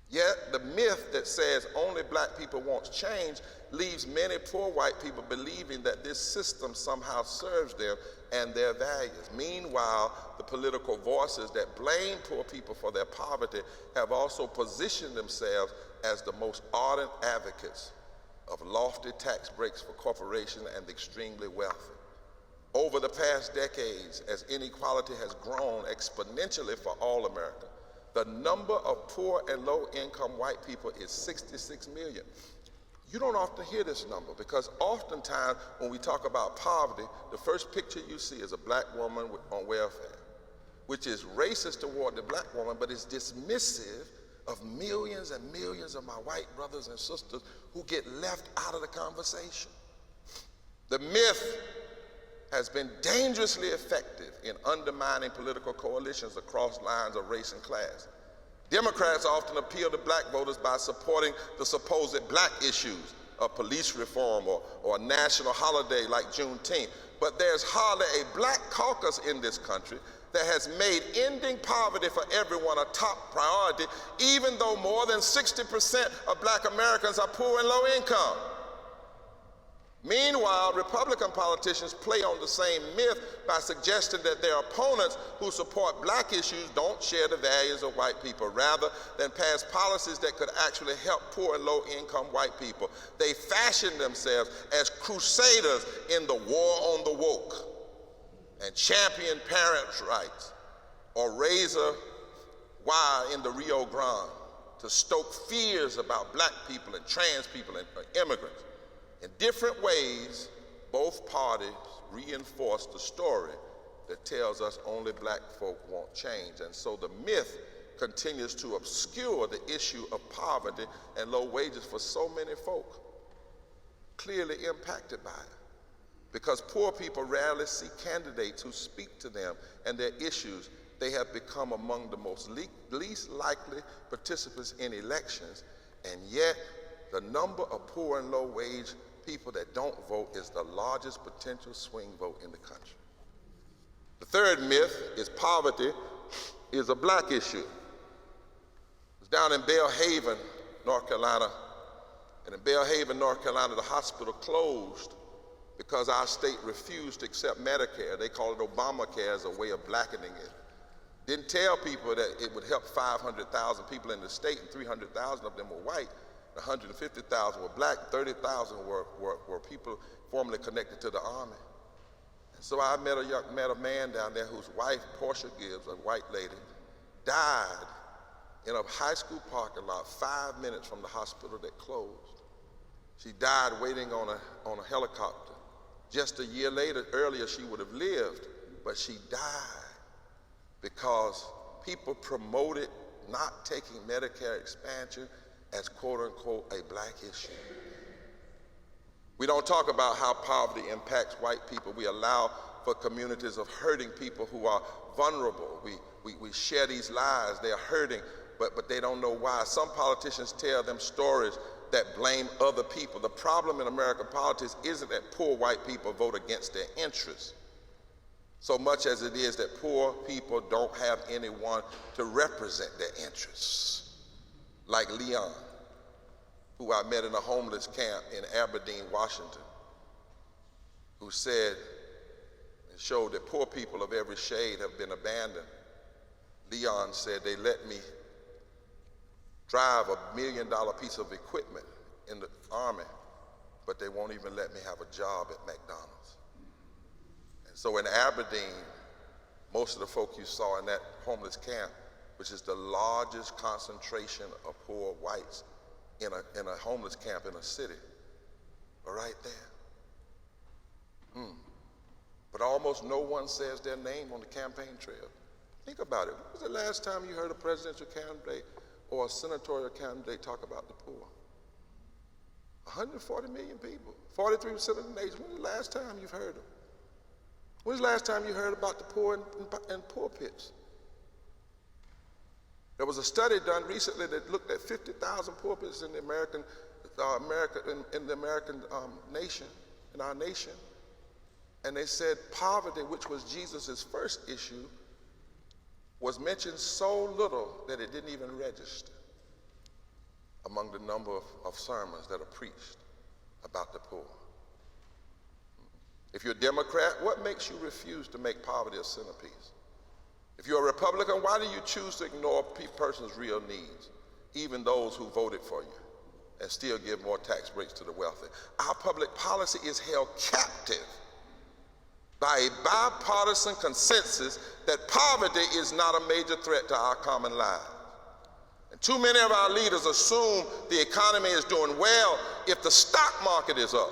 Yet the myth that says only black people won't change leaves many poor white people believing that this system somehow serves them and their values. Meanwhile, the political voices that blame poor people for their poverty have also positioned themselves as the most ardent advocates of lofty tax breaks for corporations and the extremely wealthy. Over the past decades, as inequality has grown exponentially for all America, the number of poor and low-income white people is 66 million. You don't often hear this number because oftentimes when we talk about poverty, the first picture you see is a black woman on welfare, which is racist toward the black woman, but is dismissive of millions and millions of my white brothers and sisters who get left out of the conversation. The myth has been dangerously effective in undermining political coalitions across lines of race and class. Democrats often appeal to black voters by supporting the supposed black issues of police reform or a national holiday like Juneteenth. But there's hardly a black caucus in this country that has made ending poverty for everyone a top priority, even though more than 60% of black Americans are poor and low income. Meanwhile, Republican politicians play on the same myth by suggesting that their opponents who support black issues don't share the values of white people, rather than pass policies that could actually help poor and low-income white people. They fashion themselves as crusaders in the war on the woke and champion parents' rights or razor wire in the Rio Grande to stoke fears about black people and trans people and immigrants. In different ways, both parties reinforce the story that tells us only black folk won't change. And so the myth continues to obscure the issue of poverty and low wages for so many folk, clearly impacted by it. Because poor people rarely see candidates who speak to them and their issues, they have become among the most least likely participants in elections, and yet the number of poor and low wage people that don't vote is the largest potential swing vote in the country. The third myth is poverty is a black issue. It was down in Belhaven, North Carolina, and in Belhaven, North Carolina, the hospital closed because our state refused to accept Medicare. They call it Obamacare as a way of blackening it. Didn't tell people that it would help 500,000 people in the state, and 300,000 of them were white. 150,000 were black, 30,000 were people formerly connected to the Army. And so I met a man down there whose wife, Portia Gibbs, a white lady, died in a high school parking lot 5 minutes from the hospital that closed. She died waiting on a helicopter. Just a year earlier, she would have lived, but she died because people promoted not taking Medicare expansion as quote unquote a black issue. We don't talk about how poverty impacts white people. We allow for communities of hurting people who are vulnerable. We share these lies. They are hurting, but they don't know why. Some politicians tell them stories that blame other people. The problem in American politics isn't that poor white people vote against their interests, so much as it is that poor people don't have anyone to represent their interests. Like Leon, who I met in a homeless camp in Aberdeen, Washington, who said and showed that poor people of every shade have been abandoned. Leon said, they let me drive $1 million piece of equipment in the Army, but they won't even let me have a job at McDonald's. And so in Aberdeen, most of the folk you saw in that homeless camp, which is the largest concentration of poor whites in a homeless camp in a city, are right there. But almost no one says their name on the campaign trail. Think about it. When was the last time you heard a presidential candidate or a senatorial candidate talk about the poor? 140 million people, 43% of the nation. When was the last time you've heard them? When was the last time you heard about the poor in pulpits? There was a study done recently that looked at 50,000 pulpits in the American nation, in our nation, and they said poverty, which was Jesus' first issue, was mentioned so little that it didn't even register among the number of sermons that are preached about the poor. If you're a Democrat, what makes you refuse to make poverty a centerpiece? If you're a Republican, why do you choose to ignore a person's real needs, even those who voted for you, and still give more tax breaks to the wealthy? Our public policy is held captive by a bipartisan consensus that poverty is not a major threat to our common lives. And too many of our leaders assume the economy is doing well if the stock market is up.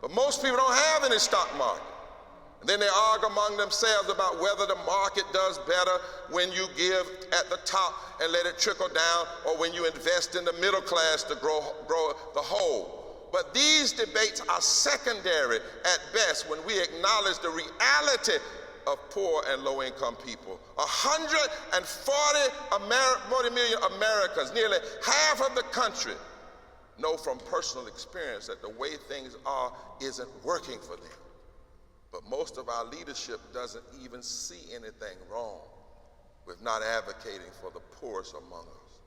But most people don't have any stock market. And then they argue among themselves about whether the market does better when you give at the top and let it trickle down, or when you invest in the middle class to grow the whole. But these debates are secondary at best when we acknowledge the reality of poor and low-income people. 140 million Americans, nearly half of the country, know from personal experience that the way things are isn't working for them. But most of our leadership doesn't even see anything wrong with not advocating for the poorest among us.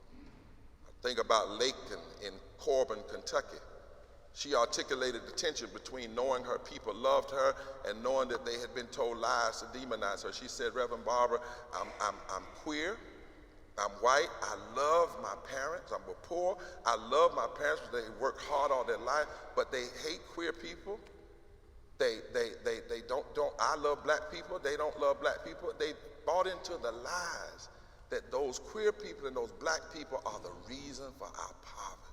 I think about Lakin in Corbin, Kentucky. She articulated the tension between knowing her people loved her and knowing that they had been told lies to demonize her. She said, Reverend Barber, I'm queer, I'm white, I love my parents, I'm poor, I love my parents because they worked hard all their life, but they hate queer people. They don't, I love black people, they don't love black people. They bought into the lies that those queer people and those black people are the reason for our poverty.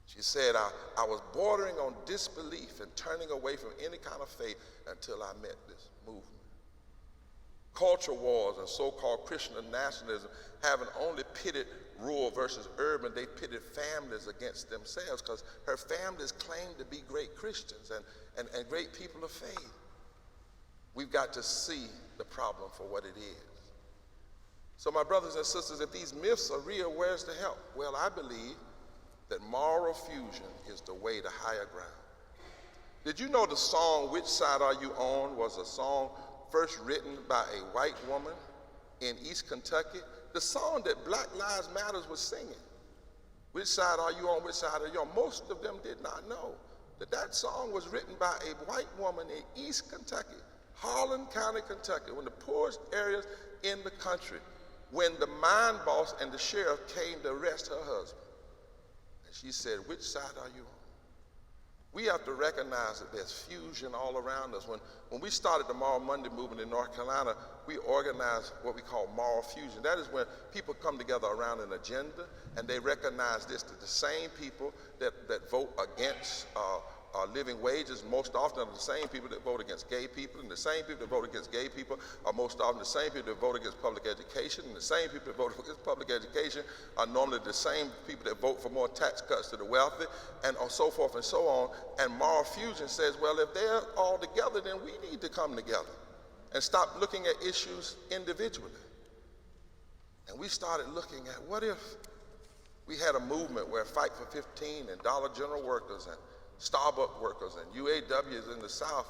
She said, I was bordering on disbelief and turning away from any kind of faith until I met this movement. Culture wars and so-called Christian nationalism haven't only pitted rural versus urban, they pitted families against themselves, because her families claim to be great Christians and great people of faith. We've got to see the problem for what it is. So my brothers and sisters, if these myths are real, where's the help? Well, I believe that moral fusion is the way to higher ground. Did you know the song, Which Side Are You On, was a song first written by a white woman in East Kentucky? The song that Black Lives Matter was singing. Which side are you on, which side are you on? Most of them did not know that song was written by a white woman in East Kentucky, Harlan County, Kentucky, one of the poorest areas in the country, when the mine boss and the sheriff came to arrest her husband. She said, which side are you on? We have to recognize that there's fusion all around us. When we started the Moral Monday movement in North Carolina, we organized what we call moral fusion. That is when people come together around an agenda, and they recognize this, that the same people that vote against living wages most often are the same people that vote against gay people, and the same people that vote against gay people are most often the same people that vote against public education, and the same people that vote against public education are normally the same people that vote for more tax cuts to the wealthy, and so forth and so on. And moral fusion says, well, if they're all together, then we need to come together and stop looking at issues individually. And we started looking at, what if we had a movement where Fight for 15 and Dollar General workers and Starbucks workers and UAWs in the South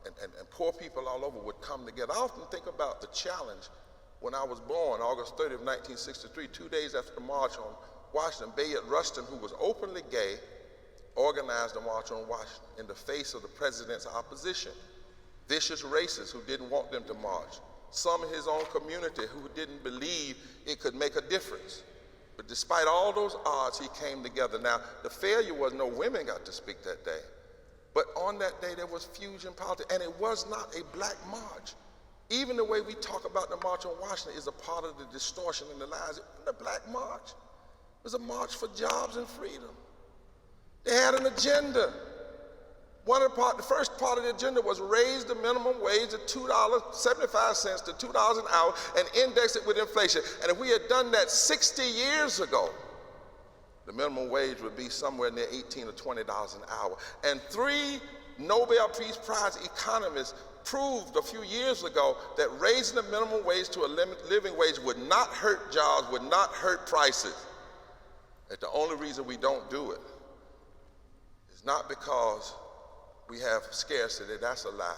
and poor people all over would come together. I often think about the challenge when I was born, August 30 of 1963, 2 days after the March on Washington. Bayard Rustin, who was openly gay, organized the March on Washington in the face of the president's opposition. Vicious racists who didn't want them to march. Some in his own community who didn't believe it could make a difference. But despite all those odds, he came together. Now, the failure was no women got to speak that day. But on that day, there was fusion politics, and it was not a black march. Even the way we talk about the March on Washington is a part of the distortion in the lies. It wasn't a black march. It was a march for jobs and freedom. They had an agenda. The first part of the agenda was raise the minimum wage to $2.75 to $2 an hour and index it with inflation. And if we had done that 60 years ago, the minimum wage would be somewhere near $18 or $20 an hour. And 3 Nobel Peace Prize economists proved a few years ago that raising the minimum wage to a living wage would not hurt jobs, would not hurt prices. That the only reason we don't do it is not because we have scarcity, that's a lie.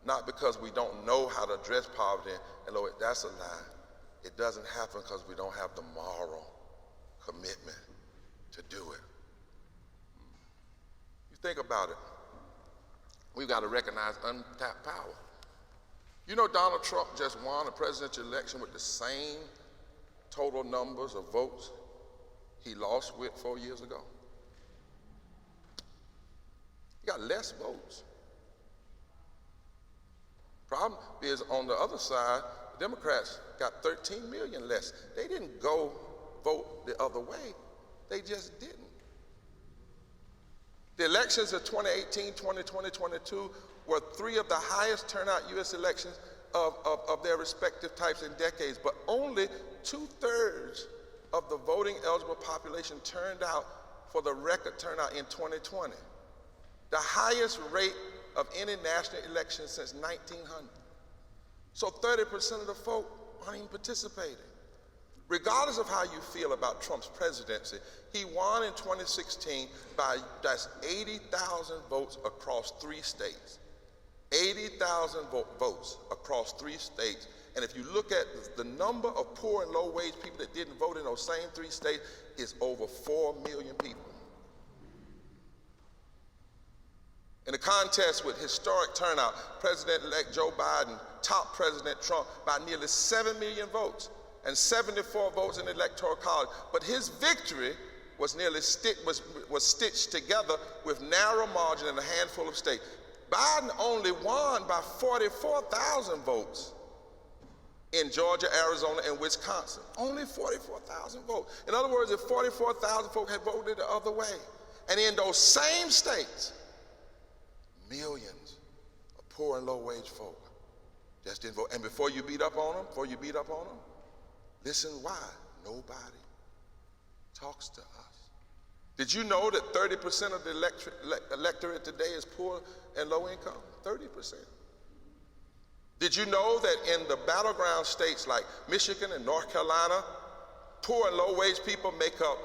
Not because we don't know how to address poverty, and that's a lie. It doesn't happen because we don't have the moral commitment to do it. You think about it. We've got to recognize untapped power. You know, Donald Trump just won a presidential election with the same total numbers of votes he lost with 4 years ago. He got less votes. Problem is, on the other side, the Democrats got 13 million less. They didn't go vote the other way. They just didn't. The elections of 2018, 2020, 2022 were 3 of the highest turnout U.S. elections of their respective types in decades, but only 2/3 of the voting eligible population turned out for the record turnout in 2020. The highest rate of any national election since 1900. So 30% of the folk aren't even participating. Regardless of how you feel about Trump's presidency, he won in 2016 by just 80,000 votes across 3 states. 80,000 votes across 3 states. And if you look at the number of poor and low-wage people that didn't vote in those same 3 states, it's over 4 million people. In a contest with historic turnout, President-elect Joe Biden topped President Trump by nearly 7 million votes and 74 votes in the Electoral College. But his victory was stitched together with narrow margin in a handful of states. Biden only won by 44,000 votes in Georgia, Arizona, and Wisconsin. Only 44,000 votes. In other words, if 44,000 folks had voted the other way, and in those same states, millions of poor and low-wage folk just didn't vote. And before you beat up on them, listen why. Nobody talks to us. Did you know that 30% of the electorate today is poor and low income? 30%. Did you know that in the battleground states like Michigan and North Carolina, poor and low-wage people make up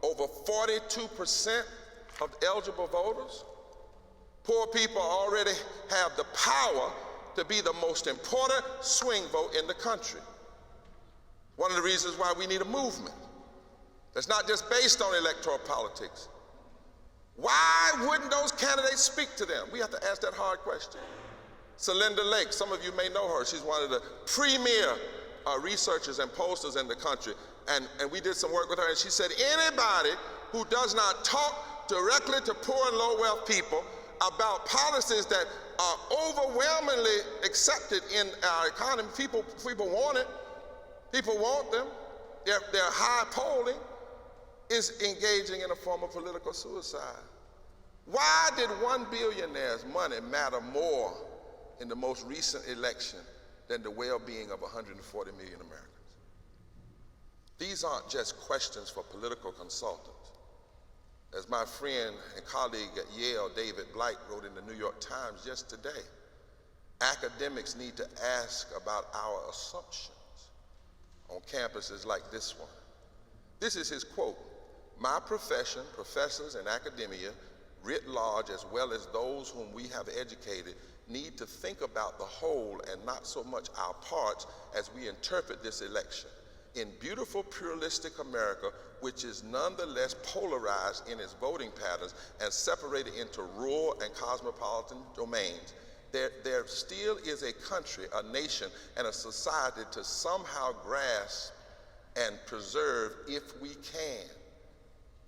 over 42% of eligible voters? Poor people already have the power to be the most important swing vote in the country. One of the reasons why we need a movement that's not just based on electoral politics. Why wouldn't those candidates speak to them? We have to ask that hard question. Celinda Lake, some of you may know her. She's one of the premier researchers and pollsters in the country. And we did some work with her, and she said, anybody who does not talk directly to poor and low wealth people about policies that are overwhelmingly accepted in our economy. People want it. People want them. They're high polling, is engaging in a form of political suicide. Why did one billionaire's money matter more in the most recent election than the well-being of 140 million Americans? These aren't just questions for political consultants. As my friend and colleague at Yale, David Blight, wrote in the New York Times just today, academics need to ask about our assumptions on campuses like this one. This is his quote: "My profession, professors and academia writ large, as well as those whom we have educated, need to think about the whole and not so much our parts as we interpret this election. In beautiful pluralistic America, which is nonetheless polarized in its voting patterns and separated into rural and cosmopolitan domains, there still is a country, a nation, and a society to somehow grasp and preserve if we can.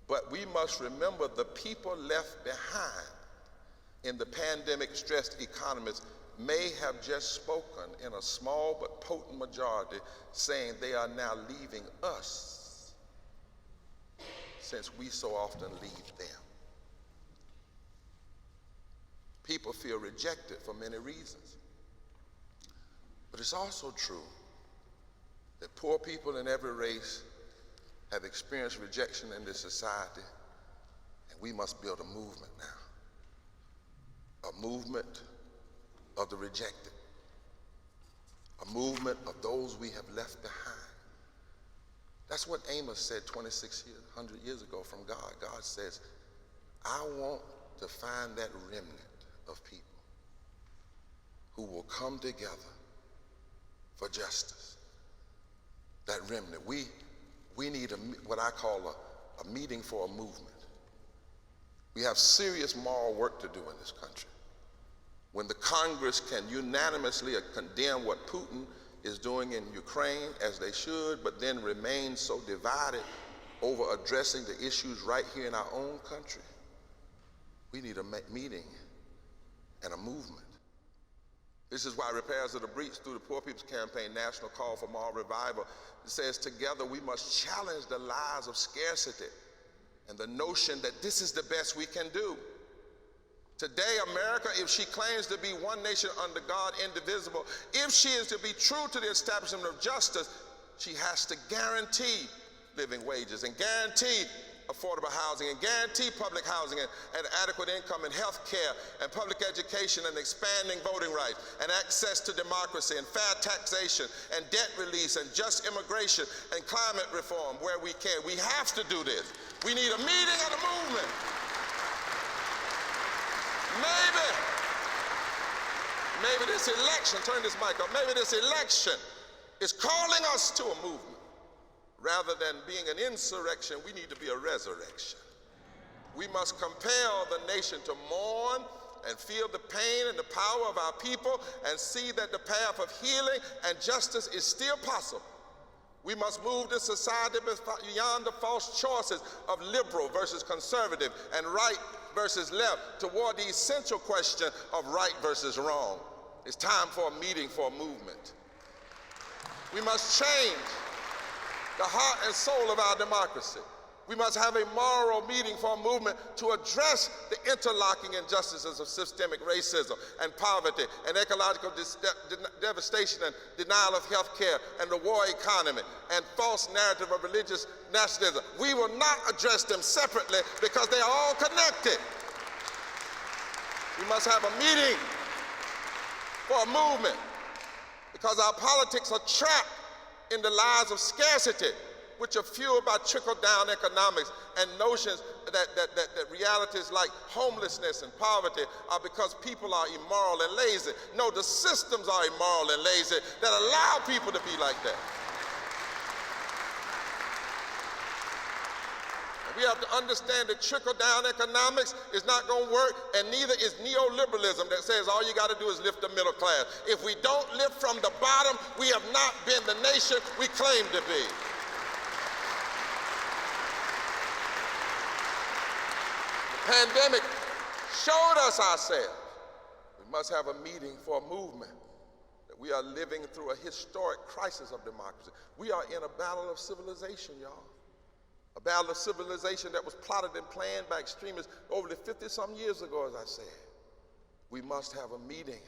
But we must remember the people left behind in the pandemic-stressed economies may have just spoken in a small but potent majority, saying they are now leaving us, since we so often leave them." People feel rejected for many reasons. But it's also true that poor people in every race have experienced rejection in this society, and we must build a movement now. A movement of the rejected. A movement of those we have left behind. That's what Amos said 2,600 years ago from God. God says, I want to find that remnant of people who will come together for justice. That remnant. We need what I call a meeting for a movement. We have serious moral work to do in this country. When the Congress can unanimously condemn what Putin is doing in Ukraine, as they should, but then remain so divided over addressing the issues right here in our own country, we need a meeting and a movement. This is why Repairers of the Breach, through the Poor People's Campaign National Call for Moral Revival, says together we must challenge the lies of scarcity and the notion that this is the best we can do. Today, America, if she claims to be one nation under God, indivisible, if she is to be true to the establishment of justice, she has to guarantee living wages and guarantee affordable housing and guarantee public housing and adequate income and health care and public education and expanding voting rights and access to democracy and fair taxation and debt release and just immigration and climate reform where we can. We have to do this. We need a meeting and a movement. Maybe this election, turn this mic up, maybe this election is calling us to a movement. Rather than being an insurrection, we need to be a resurrection. We must compel the nation to mourn and feel the pain and the power of our people and see that the path of healing and justice is still possible. We must move this society beyond the false choices of liberal versus conservative and right versus left toward the essential question of right versus wrong. It's time for a meeting, for a movement. We must change the heart and soul of our democracy. We must have a moral meeting for a movement to address the interlocking injustices of systemic racism and poverty and ecological devastation and denial of health care and the war economy and false narrative of religious nationalism. We will not address them separately because they are all connected. We must have a meeting for a movement because our politics are trapped in the lies of scarcity, which are fueled by trickle-down economics and notions that realities like homelessness and poverty are because people are immoral and lazy. No, the systems are immoral and lazy that allow people to be like that. We have to understand that trickle-down economics is not going to work, and neither is neoliberalism that says all you got to do is lift the middle class. If we don't lift from the bottom, we have not been the nation we claim to be. pandemic showed us ourselves. We must have a meeting for a movement. That we are living through a historic crisis of democracy. We are in a battle of civilization, y'all. A battle of civilization that was plotted and planned by extremists over 50-some years ago, as I said. We must have a meeting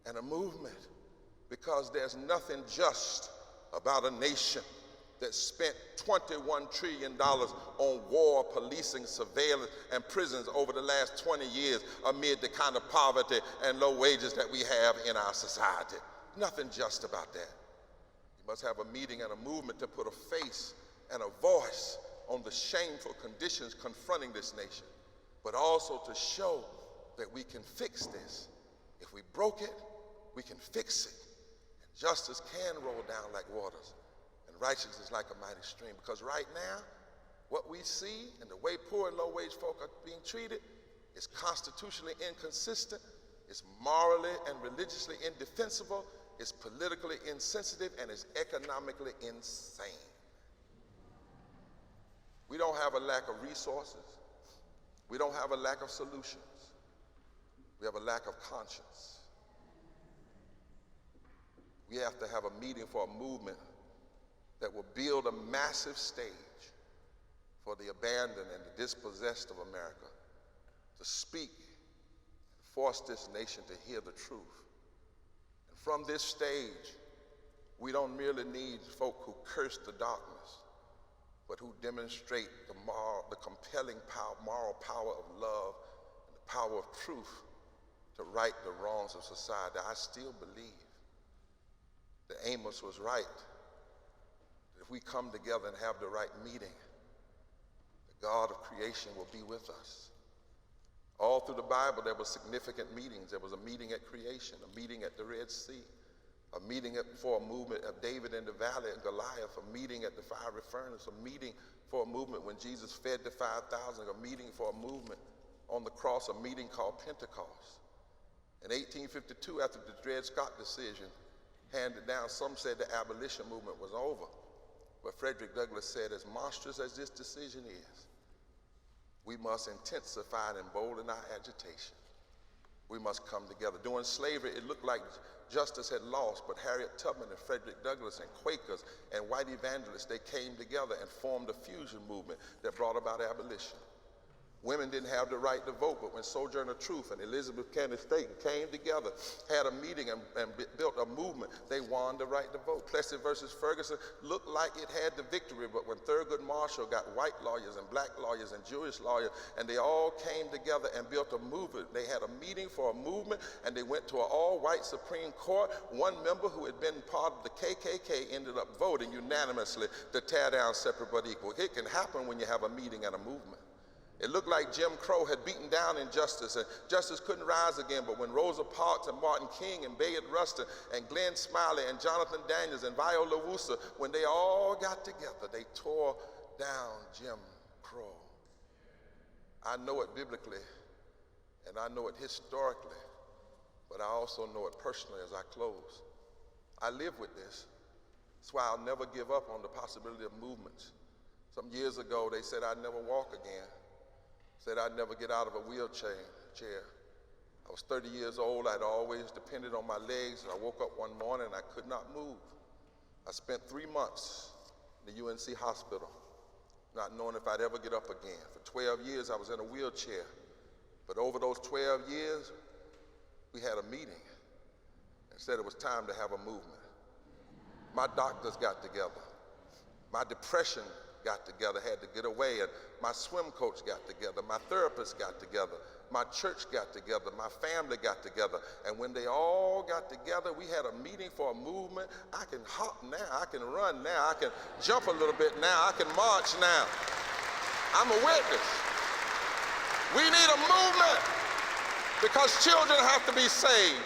and a movement because there's nothing just about a nation that spent $21 trillion on war, policing, surveillance, and prisons over the last 20 years amid the kind of poverty and low wages that we have in our society. Nothing just about that. You must have a meeting and a movement to put a face and a voice on the shameful conditions confronting this nation, but also to show that we can fix this. If we broke it, we can fix it. And justice can roll down like waters, and righteousness like a mighty stream. Because right now, what we see and the way poor and low-wage folk are being treated is constitutionally inconsistent, it's morally and religiously indefensible, it's politically insensitive, and it's economically insane. We don't have a lack of resources. We don't have a lack of solutions. We have a lack of conscience. We have to have a meeting for a movement that will build a massive stage for the abandoned and the dispossessed of America to speak and force this nation to hear the truth. And from this stage, we don't merely need folk who curse the darkness, but who demonstrate the compelling moral power of love and the power of truth to right the wrongs of society. I still believe that Amos was right. That if we come together and have the right meeting, the God of creation will be with us. All through the Bible, there were significant meetings. There was a meeting at creation, a meeting at the Red Sea, a meeting for a movement of David in the valley of Goliath, a meeting at the fiery furnace, a meeting for a movement when Jesus fed the 5,000, a meeting for a movement on the cross, a meeting called Pentecost. In 1852, after the Dred Scott decision handed down, some said the abolition movement was over. But Frederick Douglass said, as monstrous as this decision is, we must intensify and embolden our agitation. We must come together. During slavery, it looked like justice had lost, but Harriet Tubman and Frederick Douglass and Quakers and white evangelists, they came together and formed a fusion movement that brought about abolition. Women didn't have the right to vote, but when Sojourner Truth and Elizabeth Cady Stanton came together, had a meeting and built a movement, they won the right to vote. Plessy versus Ferguson looked like it had the victory, but when Thurgood Marshall got white lawyers and black lawyers and Jewish lawyers, and they all came together and built a movement. They had a meeting for a movement, and they went to an all-white Supreme Court. One member who had been part of the KKK ended up voting unanimously to tear down separate but equal. It can happen when you have a meeting and a movement. It looked like Jim Crow had beaten down injustice, and justice couldn't rise again. But when Rosa Parks and Martin King and Bayard Rustin and Glenn Smiley and Jonathan Daniels and Viola Wooster, when they all got together, they tore down Jim Crow. I know it biblically, and I know it historically, but I also know it personally as I close. I live with this. That's why I'll never give up on the possibility of movements. Some years ago, they said I'd never walk again. Said I'd never get out of a wheelchair. I was 30 years old. I'd always depended on my legs, and I woke up one morning and I could not move. I spent 3 months in the UNC hospital, not knowing if I'd ever get up again. For 12 years, I was in a wheelchair. But over those 12 years, we had a meeting and said it was time to have a movement. My doctors got together. My depression got together, had to get away, and my swim coach got together, my therapist got together, my church got together, my family got together, and when they all got together, we had a meeting for a movement. I can hop now, I can run now, I can jump a little bit now, I can march now. I'm a witness. We need a movement because children have to be saved.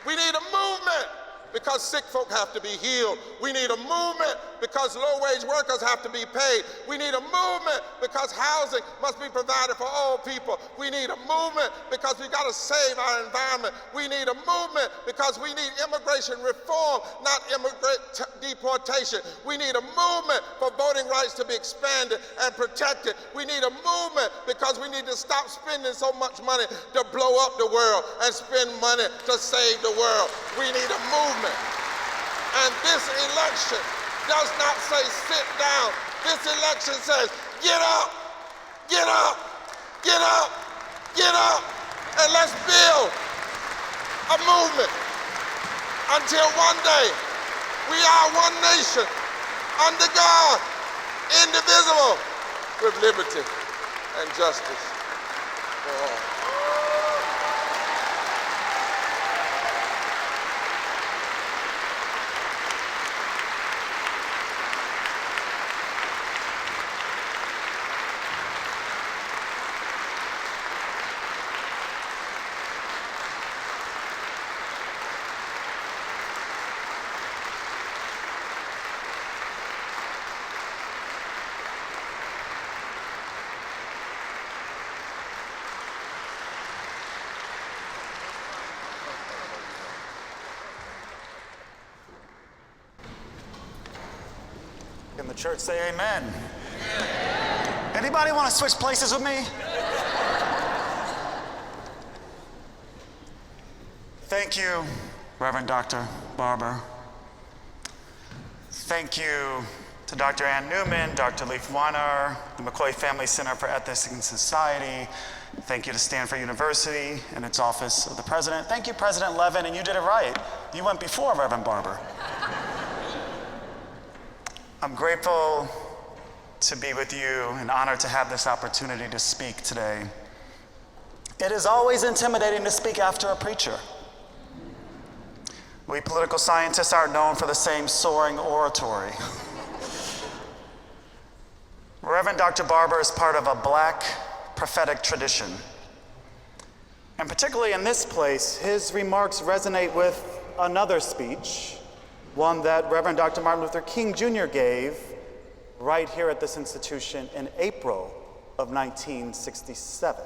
We need a movement because sick folk have to be healed. We need a movement because low-wage workers have to be paid. We need a movement because housing must be provided for all people. We need a movement because we got to save our environment. We need a movement because we need immigration reform, not immigrant deportation. We need a movement for voting rights to be expanded and protected. We need a movement because we need to stop spending so much money to blow up the world and spend money to save the world. We need a movement. And this election does not say sit down. This election says get up, get up, get up, get up, and let's build a movement until one day we are one nation under God, indivisible, with liberty and justice for all. Can the church say amen? Anybody want to switch places with me? Thank you, Reverend Dr. Barber. Thank you to Dr. Ann Newman, Dr. Leif Weiner, the McCoy Family Center for Ethics and Society. Thank you to Stanford University and its Office of the President. Thank you, President Levin, and you did it right. You went before Reverend Barber. I'm grateful to be with you and honored to have this opportunity to speak today. It is always intimidating to speak after a preacher. We political scientists aren't known for the same soaring oratory. Reverend Dr. Barber is part of a Black prophetic tradition. And particularly in this place, his remarks resonate with another speech, one that Reverend Dr. Martin Luther King Jr. gave right here at this institution in April of 1967.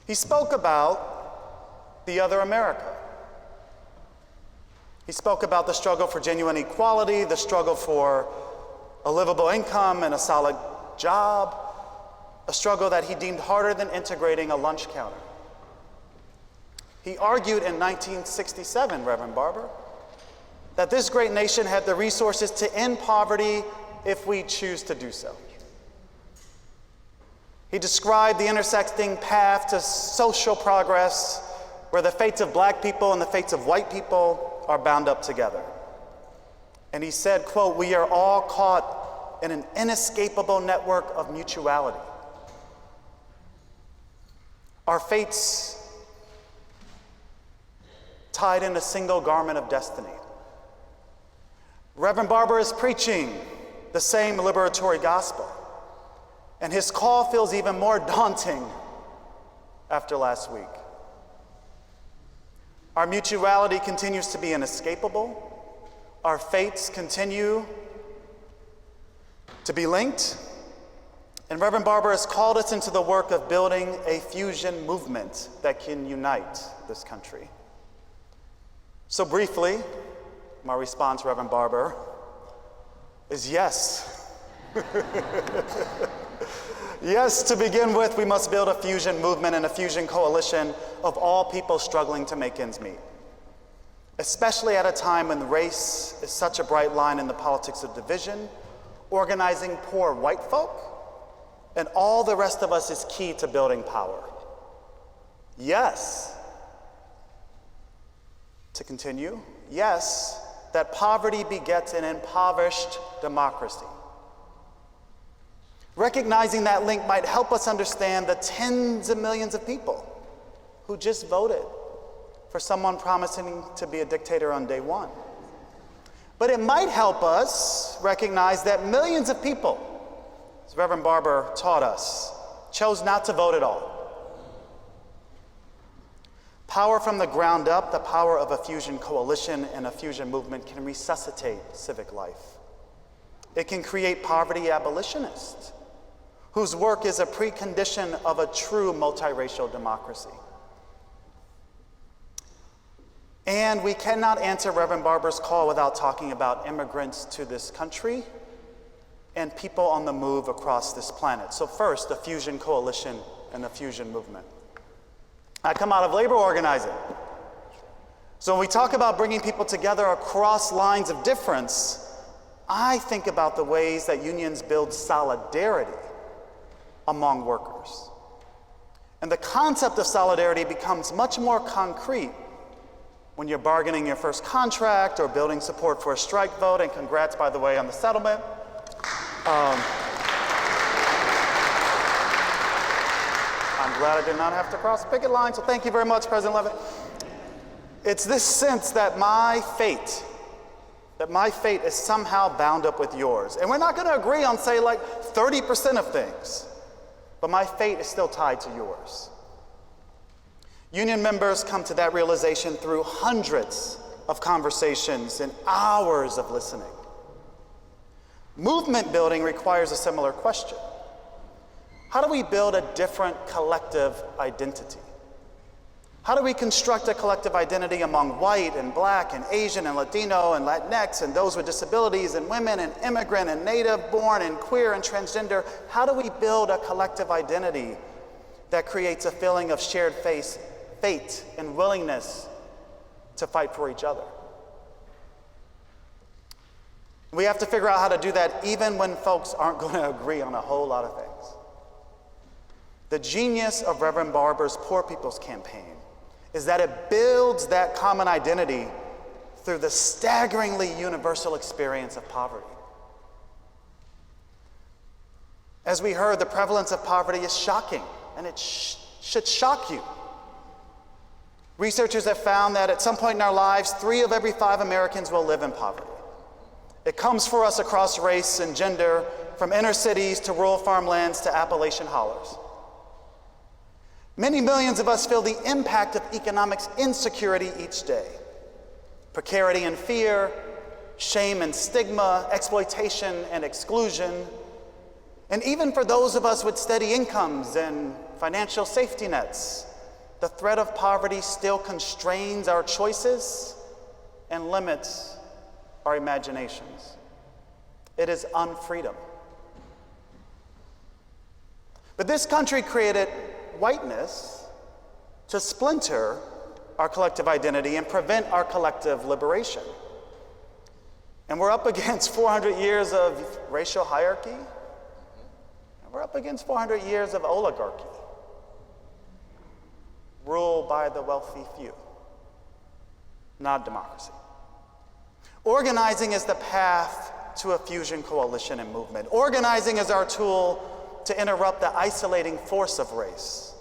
He spoke about the other America. He spoke about the struggle for genuine equality, the struggle for a livable income and a solid job, a struggle that he deemed harder than integrating a lunch counter. He argued in 1967, Reverend Barber, that this great nation had the resources to end poverty if we choose to do so. He described the intersecting path to social progress where the fates of Black people and the fates of white people are bound up together. And he said, quote, "We are all caught in an inescapable network of mutuality. Our fates tied in a single garment of destiny." Reverend Barber is preaching the same liberatory gospel, and his call feels even more daunting after last week. Our mutuality continues to be inescapable. Our fates continue to be linked. And Reverend Barber has called us into the work of building a fusion movement that can unite this country. So briefly, my response, Reverend Barber, is yes. Yes, to begin with, we must build a fusion movement and a fusion coalition of all people struggling to make ends meet, especially at a time when race is such a bright line in the politics of division. Organizing poor white folk and all the rest of us is key to building power. Yes, to continue, yes, that poverty begets an impoverished democracy. Recognizing that link might help us understand the tens of millions of people who just voted for someone promising to be a dictator on day one. But it might help us recognize that millions of people, as Reverend Barber taught us, chose not to vote at all. Power from the ground up, the power of a fusion coalition and a fusion movement can resuscitate civic life. It can create poverty abolitionists whose work is a precondition of a true multiracial democracy. And we cannot answer Reverend Barber's call without talking about immigrants to this country and people on the move across this planet. So first, the fusion coalition and the fusion movement. I come out of labor organizing. So when we talk about bringing people together across lines of difference, I think about the ways that unions build solidarity among workers. And the concept of solidarity becomes much more concrete when you're bargaining your first contract or building support for a strike vote, and congrats, by the way, on the settlement. I'm glad I did not have to cross the picket line, so thank you very much, President Levitt. It's this sense that my fate is somehow bound up with yours. And we're not gonna agree on, say, like 30% of things, but my fate is still tied to yours. Union members come to that realization through hundreds of conversations and hours of listening. Movement building requires a similar question. How do we build a different collective identity? How do we construct a collective identity among white and black and Asian and Latino and Latinx and those with disabilities and women and immigrant and native born and queer and transgender? How do we build a collective identity that creates a feeling of shared fate and willingness to fight for each other? We have to figure out how to do that even when folks aren't going to agree on a whole lot of things. The genius of Reverend Barber's Poor People's Campaign is that it builds that common identity through the staggeringly universal experience of poverty. As we heard, the prevalence of poverty is shocking, and it should shock you. Researchers have found that at some point in our lives, 3 of every 5 Americans will live in poverty. It comes for us across race and gender, from inner cities to rural farmlands to Appalachian hollers. Many millions of us feel the impact of economic insecurity each day. Precarity and fear, shame and stigma, exploitation and exclusion. And even for those of us with steady incomes and financial safety nets, the threat of poverty still constrains our choices and limits our imaginations. It is unfreedom. But this country created whiteness to splinter our collective identity and prevent our collective liberation. And we're up against 400 years of racial hierarchy, and we're up against 400 years of oligarchy, ruled by the wealthy few, not democracy. Organizing is the path to a fusion coalition and movement. Organizing is our tool to interrupt the isolating force of race,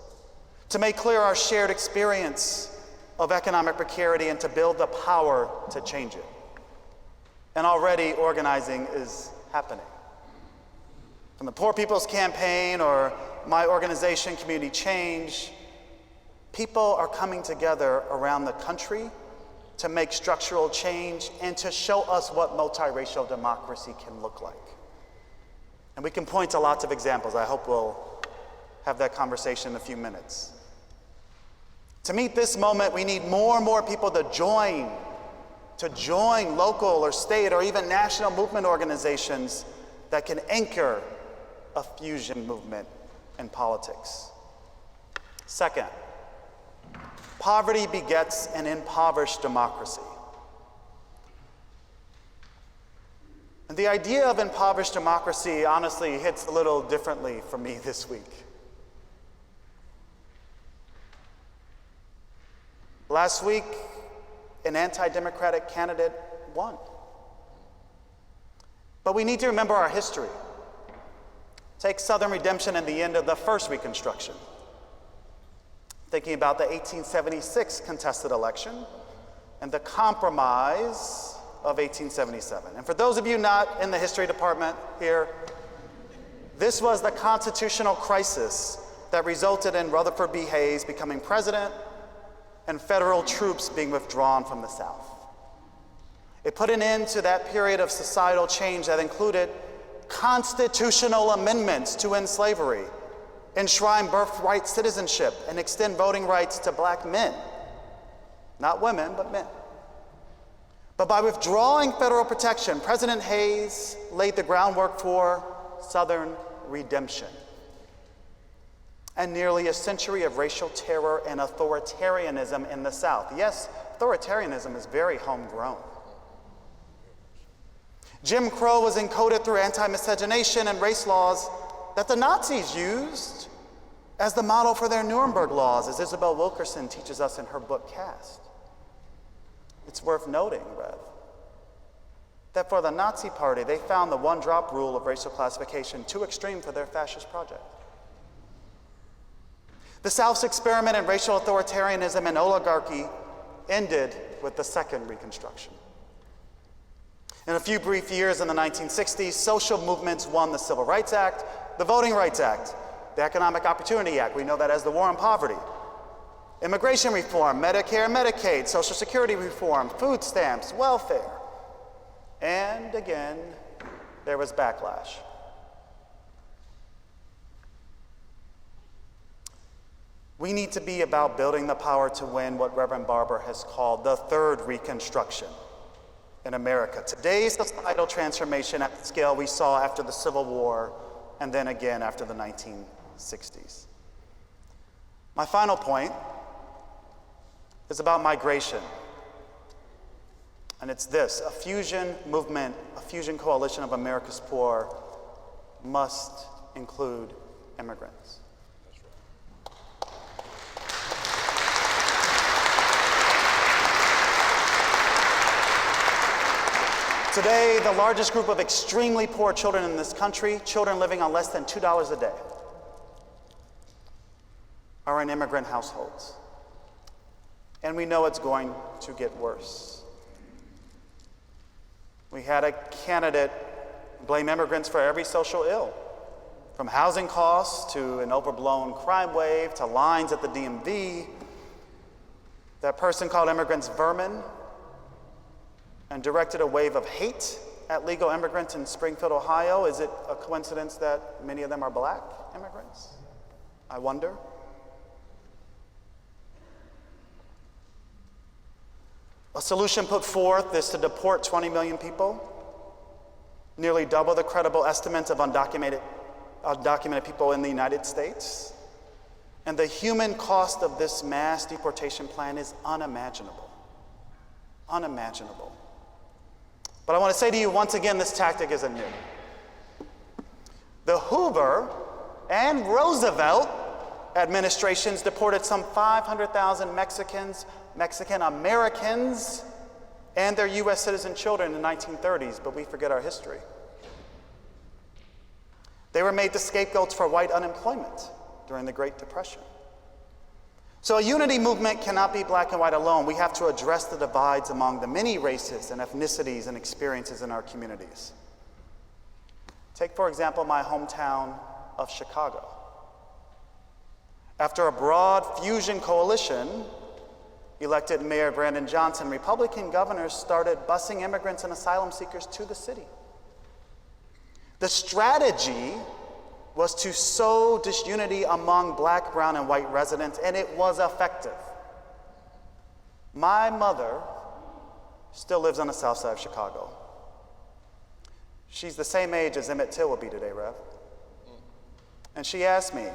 to make clear our shared experience of economic precarity, and to build the power to change it. And already organizing is happening. From the Poor People's Campaign or my organization, Community Change, people are coming together around the country to make structural change and to show us what multiracial democracy can look like. And we can point to lots of examples. I hope we'll have that conversation in a few minutes. To meet this moment, we need more and more people to join local or state or even national movement organizations that can anchor a fusion movement in politics. Second, poverty begets an impoverished democracy. And the idea of impoverished democracy honestly hits a little differently for me this week. Last week, an anti-democratic candidate won. But we need to remember our history. Take Southern Redemption and the end of the first Reconstruction. Thinking about the 1876 contested election and the compromise of 1877. And for those of you not in the history department here, this was the constitutional crisis that resulted in Rutherford B. Hayes becoming president and federal troops being withdrawn from the South. It put an end to that period of societal change that included constitutional amendments to end slavery, enshrine birthright citizenship, and extend voting rights to black men. Not women, but men. But by withdrawing federal protection, President Hayes laid the groundwork for Southern redemption and nearly a century of racial terror and authoritarianism in the South. Yes, authoritarianism is very homegrown. Jim Crow was encoded through anti-miscegenation and race laws that the Nazis used as the model for their Nuremberg laws, as Isabel Wilkerson teaches us in her book, Caste. It's worth noting, Rev, that for the Nazi Party, they found the one-drop rule of racial classification too extreme for their fascist project. The South's experiment in racial authoritarianism and oligarchy ended with the Second Reconstruction. In a few brief years in the 1960s, social movements won the Civil Rights Act, the Voting Rights Act, the Economic Opportunity Act, we know that as the War on Poverty, immigration reform, Medicare and Medicaid, Social Security reform, food stamps, welfare. And again, there was backlash. We need to be about building the power to win what Reverend Barber has called the Third Reconstruction in America. Today's societal transformation at the scale we saw after the Civil War and then again after the 1960s. My final point is about migration. And it's this: a fusion movement, a fusion coalition of America's poor must include immigrants. Today, the largest group of extremely poor children in this country, children living on less than $2 a day, are in immigrant households. And we know it's going to get worse. We had a candidate blame immigrants for every social ill, from housing costs to an overblown crime wave to lines at the DMV. That person called immigrants vermin and directed a wave of hate at legal immigrants in Springfield, Ohio. Is it a coincidence that many of them are black immigrants? I wonder. A solution put forth is to deport 20 million people, nearly double the credible estimates of undocumented people in the United States. And the human cost of this mass deportation plan is unimaginable. Unimaginable. But I want to say to you once again, this tactic isn't new. The Hoover and Roosevelt administrations deported some 500,000 Mexican Americans, and their U.S. citizen children in the 1930s, but we forget our history. They were made the scapegoats for white unemployment during the Great Depression. So a unity movement cannot be black and white alone. We have to address the divides among the many races and ethnicities and experiences in our communities. Take, for example, my hometown of Chicago. After a broad fusion coalition elected Mayor Brandon Johnson, Republican governors started busing immigrants and asylum seekers to the city. The strategy was to sow disunity among black, brown, and white residents, and it was effective. My mother still lives on the south side of Chicago. She's the same age as Emmett Till will be today, Rev. And she asked me,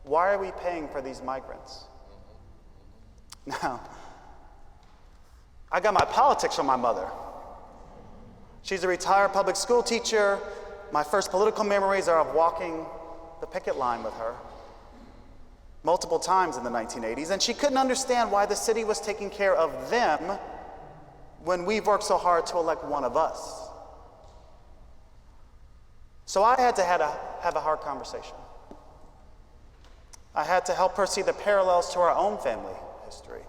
why are we paying for these migrants? Now, I got my politics from my mother. She's a retired public school teacher. My first political memories are of walking the picket line with her multiple times in the 1980s, and she couldn't understand why the city was taking care of them when we've worked so hard to elect one of us. So I had to have a hard conversation. I had to help her see the parallels to our own family history.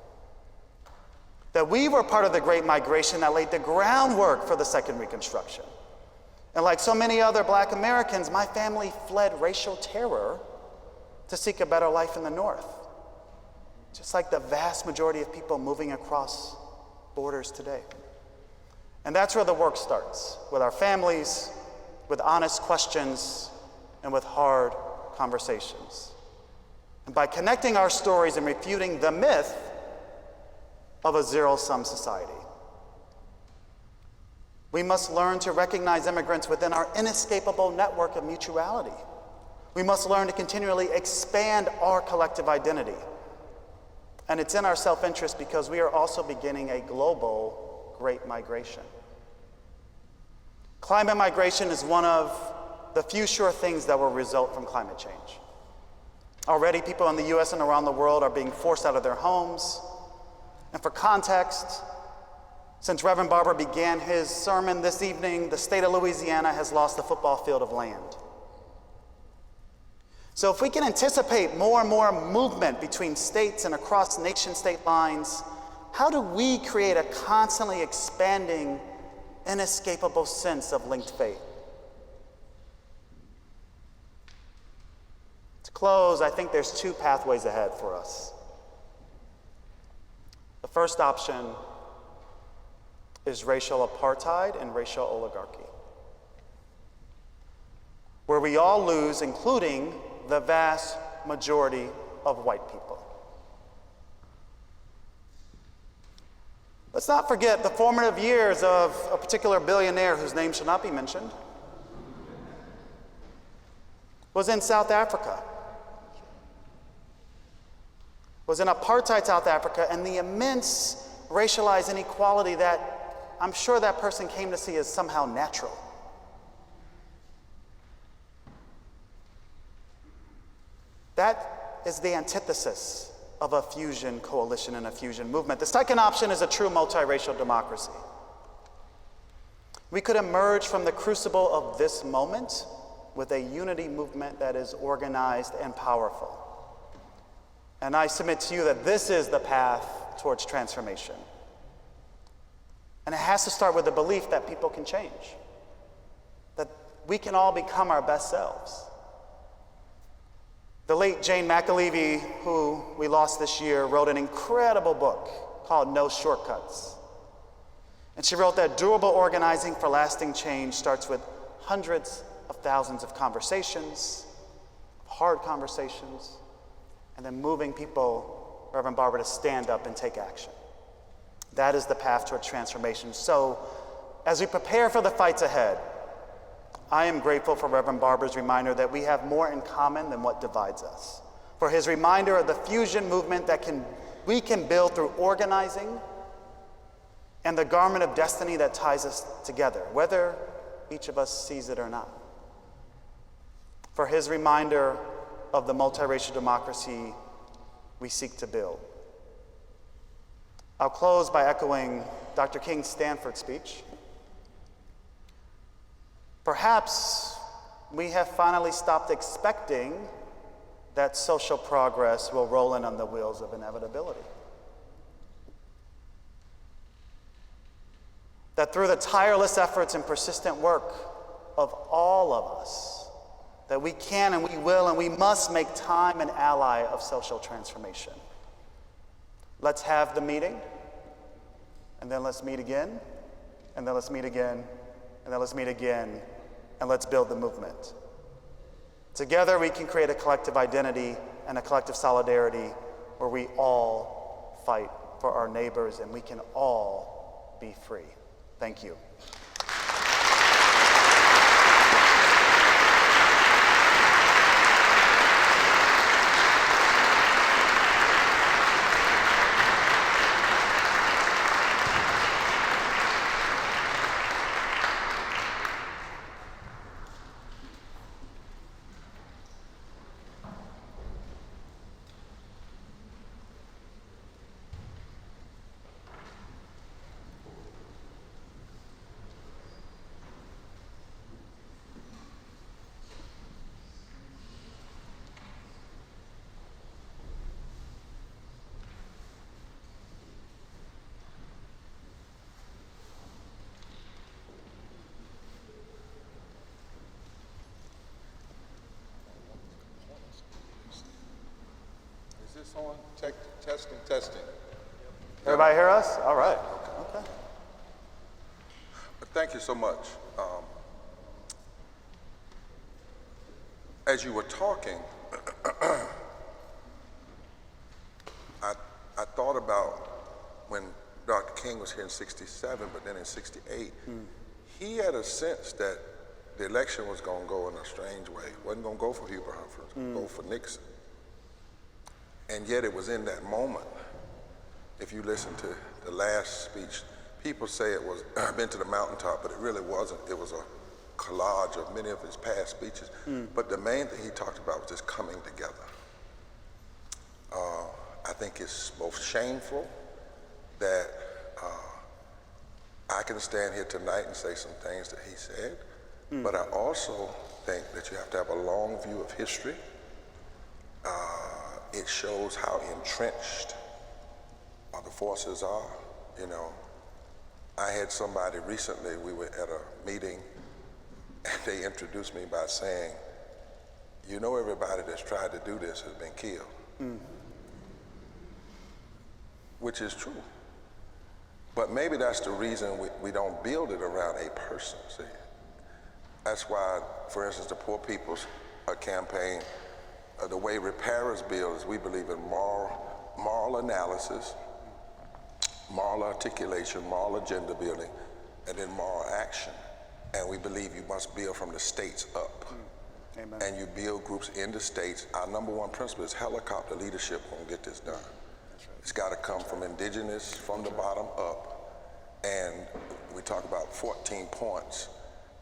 That we were part of the Great Migration that laid the groundwork for the Second Reconstruction. And like so many other black Americans, my family fled racial terror to seek a better life in the North. just like the vast majority of people moving across borders today. And that's where the work starts, with our families, with honest questions, and with hard conversations. And by connecting our stories and refuting the myth of a zero-sum society. We must learn to recognize immigrants within our inescapable network of mutuality. We must learn to continually expand our collective identity. And it's in our self-interest because we are also beginning a global great migration. Climate migration is one of the few sure things that will result from climate change. Already, people in the US and around the world are being forced out of their homes. And for context, since Reverend Barber began his sermon this evening, the state of Louisiana has lost a football field of land. So if we can anticipate more and more movement between states and across nation-state lines, how do we create a constantly expanding, inescapable sense of linked fate? To close, I think there's two pathways ahead for us. The first option is racial apartheid and racial oligarchy, where we all lose, including the vast majority of white people. Let's not forget the formative years of a particular billionaire whose name shall not be mentioned, was in South Africa, was in apartheid South Africa, and the immense racialized inequality that I'm sure that person came to see as somehow natural. That is the antithesis of a fusion coalition and a fusion movement. The second option is a true multiracial democracy. We could emerge from the crucible of this moment with a unity movement that is organized and powerful. And I submit to you that this is the path towards transformation. And it has to start with the belief that people can change, that we can all become our best selves. The late Jane McAlevey, who we lost this year, wrote an incredible book called No Shortcuts. And she wrote that durable organizing for lasting change starts with hundreds of thousands of conversations, hard conversations, and then moving people, Reverend Barber, to stand up and take action. That is the path toward transformation. So, as we prepare for the fights ahead, I am grateful for Reverend Barber's reminder that we have more in common than what divides us. For his reminder of the fusion movement that we can build through organizing and the garment of destiny that ties us together, whether each of us sees it or not. For his reminder of the multiracial democracy we seek to build. I'll close by echoing Dr. King's Stanford speech. Perhaps we have finally stopped expecting that social progress will roll in on the wheels of inevitability. That through the tireless efforts and persistent work of all of us, that we can and we will and we must make time an ally of social transformation. Let's have the meeting, and then let's meet again, and then let's meet again, and then let's meet again, and let's build the movement. Together we can create a collective identity and a collective solidarity where we all fight for our neighbors and we can all be free. Thank you. Is this on? Testing. Everybody hear us? All right. Okay. Thank you so much. As you were talking, I thought about when Dr. King was here in '67, but then in '68, he had a sense that the election was going to go in a strange way. It wasn't going to go for Hubert Humphrey, it was going to go for Nixon. And yet it was in that moment, if you listen to the last speech, people say it was, I've been to the mountaintop, but it really wasn't. It was a collage of many of his past speeches. But the main thing he talked about was just coming together. I think it's both shameful that I can stand here tonight and say some things that he said, but I also think that you have to have a long view of history. It shows how entrenched the forces are. You know, I had somebody recently, we were at a meeting, and they introduced me by saying, you know, everybody that's tried to do this has been killed. Which is true. But maybe that's the reason we don't build it around a person, see? That's why, for instance, the Poor People's Campaign, the way Repairers build is we believe in moral analysis, moral articulation, moral agenda building, and then moral action. And we believe you must build from the states up. Amen. And you build groups in the states. Our number one principle is helicopter leadership won't get this done. It's got to come from indigenous, from the bottom up. And we talk about 14 points.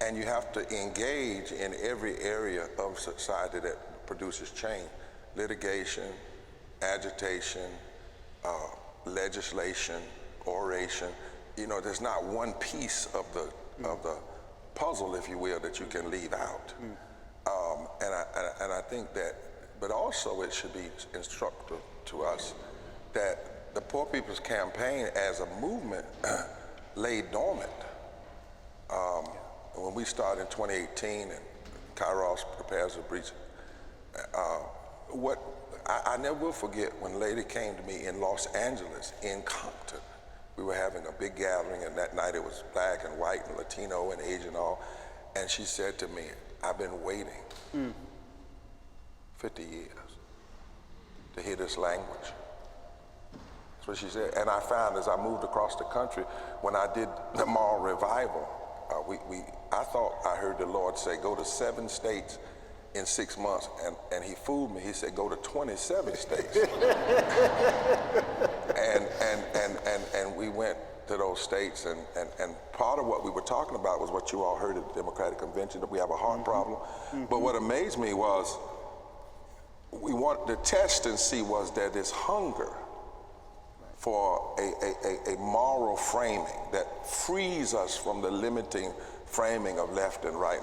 And you have to engage in every area of society that produces change. Litigation, agitation, legislation, oration. You know, there's not one piece of the puzzle, if you will, that you can leave out. And I think that, but also it should be instructive to us that the Poor People's Campaign as a movement lay dormant. When we started in 2018 and Kairos prepares a breach, I never will forget when a lady came to me in Los Angeles, in Compton. We were having a big gathering, and that night it was black and white and Latino and Asian all, and she said to me, I've been waiting 50 years to hear this language. That's what she said. And I found as I moved across the country, when I did the mall revival, I thought I heard the Lord say, go to 7 states in 6 months, and he fooled me. He said, go to 27 states. and we went to those states, and part of what we were talking about was what you all heard at the Democratic Convention, that we have a heart problem. But what amazed me was, we wanted to test and see was there this hunger for a moral framing that frees us from the limiting framing of left and right.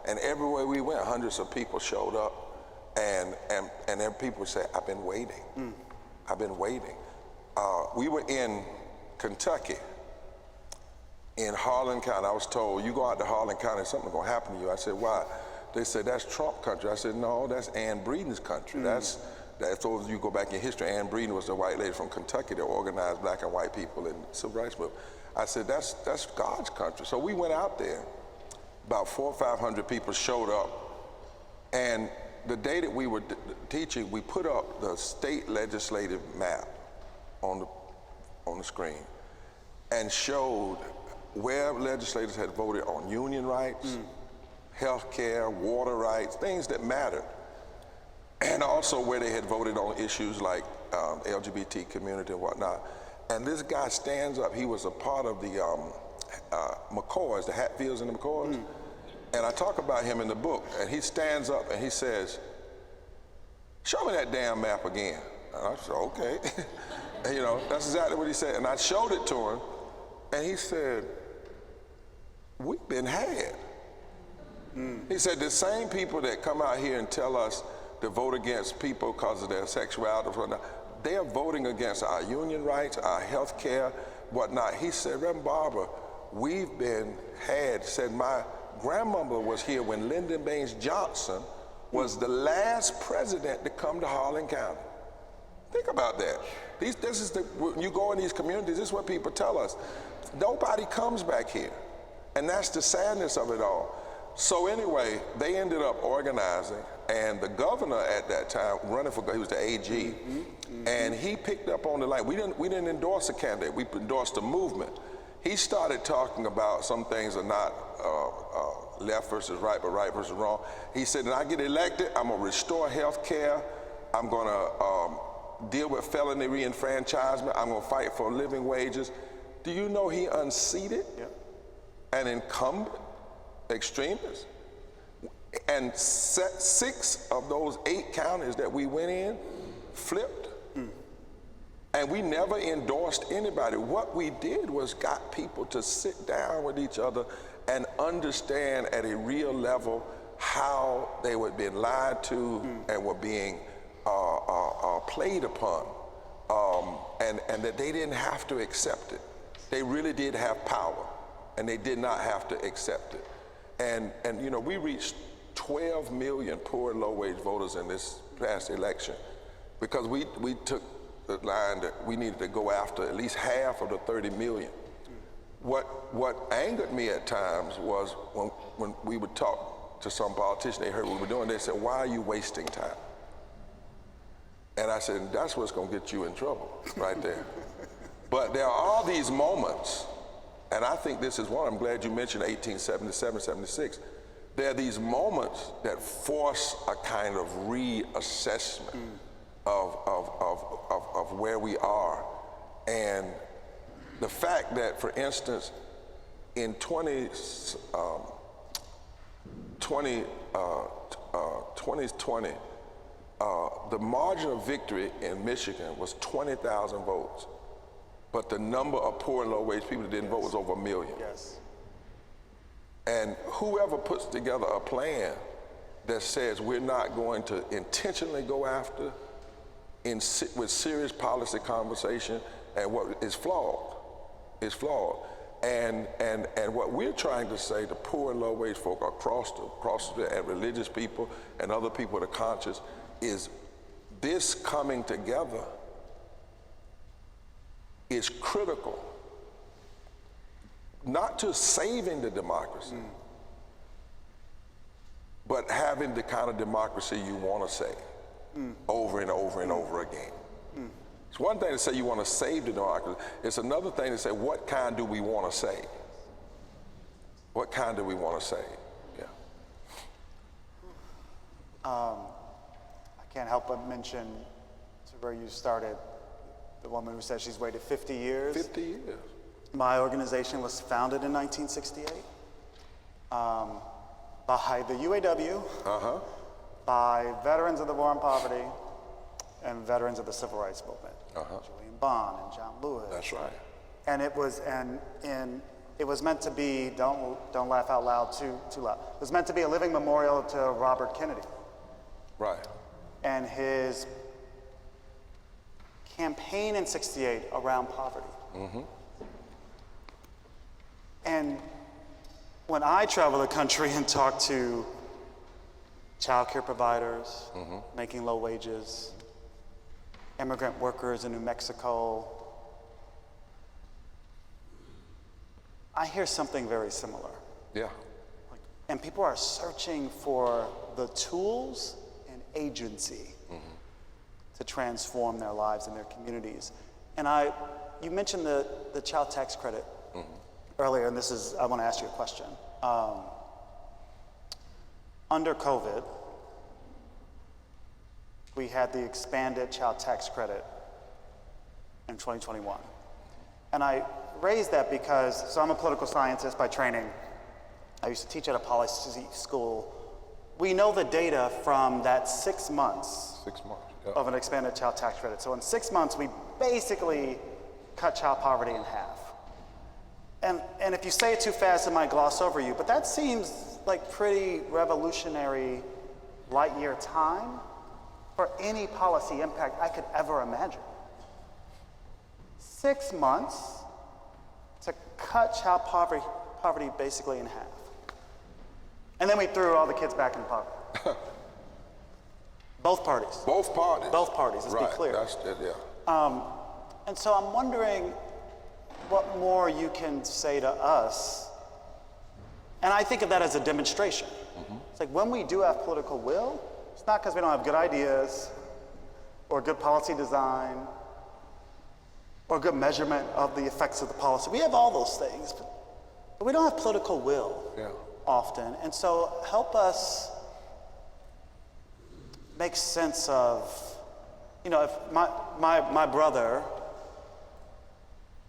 And everywhere we went, hundreds of people showed up, and then people would say, I've been waiting. I've been waiting. We were in Kentucky, in Harlan County. I was told, you go out to Harlan County, something's gonna happen to you. I said, why? They said, that's Trump country. I said, no, that's Ann Breeden's country. That's so you go back in history, Ann Breeden was the white lady from Kentucky that organized black and white people in the Civil Rights Movement. I said, that's God's country. So we went out there. About 400 or 500 people showed up. And the day that we were teaching, we put up the state legislative map on the screen and showed where legislators had voted on union rights, health care, water rights, things that mattered. And also where they had voted on issues like LGBT community and whatnot. And this guy stands up, he was a part of the McCoys, the Hatfields and the McCoys. And I talk about him in the book, and he stands up and he says, show me that damn map again. And I said, okay. And, you know, that's exactly what he said. And I showed it to him, and he said, we've been had. He said, the same people that come out here and tell us to vote against people because of their sexuality, they are voting against our union rights, our health care, whatnot. He said, Reverend Barber, we've been had. Said, my grandmother was here when Lyndon Baines Johnson was the last president to come to Harlan County. Think about that. When you go in these communities, this is what people tell us. Nobody comes back here. And that's the sadness of it all. So anyway, they ended up organizing, and the governor at that time, he was the AG, and he picked up on the line. We didn't endorse a candidate, we endorsed a movement. He started talking about some things are not left versus right, but right versus wrong. He said, when I get elected, I'm gonna restore health care, I'm gonna deal with felony reenfranchisement, I'm gonna fight for living wages. Do you know he unseated an incumbent extremist? And 6 of those 8 counties that we went in flipped. And we never endorsed anybody. What we did was got people to sit down with each other and understand at a real level how they were being lied to and were being played upon, and that they didn't have to accept it. They really did have power, and they did not have to accept it. And you know, we reached 12 million poor and low-wage voters in this past election because we took the line that we needed to go after at least half of the 30 million. What angered me at times was when we would talk to some politician, they heard what we were doing, they said, why are you wasting time? And I said, that's what's gonna get you in trouble, right there. But there are all these moments, and I think this is one, I'm glad you mentioned 1877, 76. There are these moments that force a kind of reassessment of where we are. And the fact that, for instance, in 2020, the margin of victory in Michigan was 20,000 votes. But the number of poor and low-wage people that didn't vote was over 1 million. Yes. And whoever puts together a plan that says we're not going to intentionally go after with serious policy conversation, and what is flawed, is flawed. And what we're trying to say to poor and low-wage folk across the and religious people and other people that are conscious is this coming together is critical, not to saving the democracy, but having the kind of democracy you want to save over and over and over again. It's one thing to say you want to save the democracy. It's another thing to say, what kind do we want to save? What kind do we want to save? Yeah. I can't help but mention to where you started, the woman who said she's waited 50 years. 50 years. My organization was founded in 1968 by the UAW, by veterans of the war on poverty, and veterans of the civil rights movement. Julian Bond and John Lewis. That's right. And it was it was meant to be, don't laugh out loud too loud. It was meant to be a living memorial to Robert Kennedy. Right. And his campaign in '68 around poverty. And when I travel the country and talk to child care providers making low wages, immigrant workers in New Mexico, I hear something very similar. Yeah. And people are searching for the tools and agency to transform their lives and their communities. And you mentioned the child tax credit earlier, and I want to ask you a question. Under COVID, we had the expanded child tax credit in 2021. And I raised that because, so I'm a political scientist by training. I used to teach at a policy school. We know the data from that 6 months, of an expanded child tax credit. So in 6 months, we basically cut child poverty in half. And if you say it too fast, it might gloss over you, but that seems like pretty revolutionary light year time for any policy impact I could ever imagine. 6 months to cut child poverty basically in half. And then we threw all the kids back in poverty. Both parties. Both parties. Both parties, let's be clear. That's it, yeah. And so I'm wondering what more you can say to us. And I think of that as a demonstration. It's like when we do have political will, it's not because we don't have good ideas or good policy design or good measurement of the effects of the policy. We have all those things, but we don't have political will often. And so help us make sense of, if my brother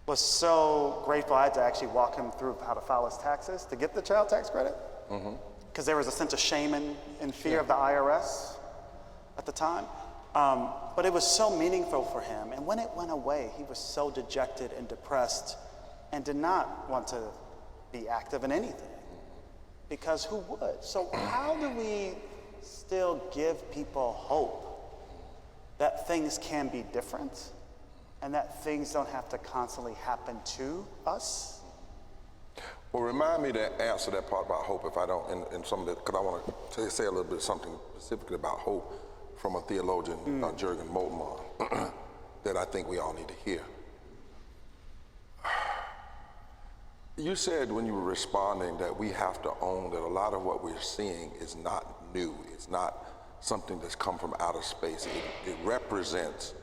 was so grateful, I had to actually walk him through how to file his taxes to get the child tax credit. Because there was a sense of shame and fear of the IRS at the time. But it was so meaningful for him. And when it went away, he was so dejected and depressed and did not want to be active in anything. Because who would? So how do we still give people hope that things can be different and that things don't have to constantly happen to us? Well, remind me to answer that part about hope if I don't, in some of it, because I want to say a little bit something specifically about hope from a theologian, Jürgen Moltmann, that I think we all need to hear. You said when you were responding that we have to own that a lot of what we're seeing is not new. It's not something that's come from outer space. It represents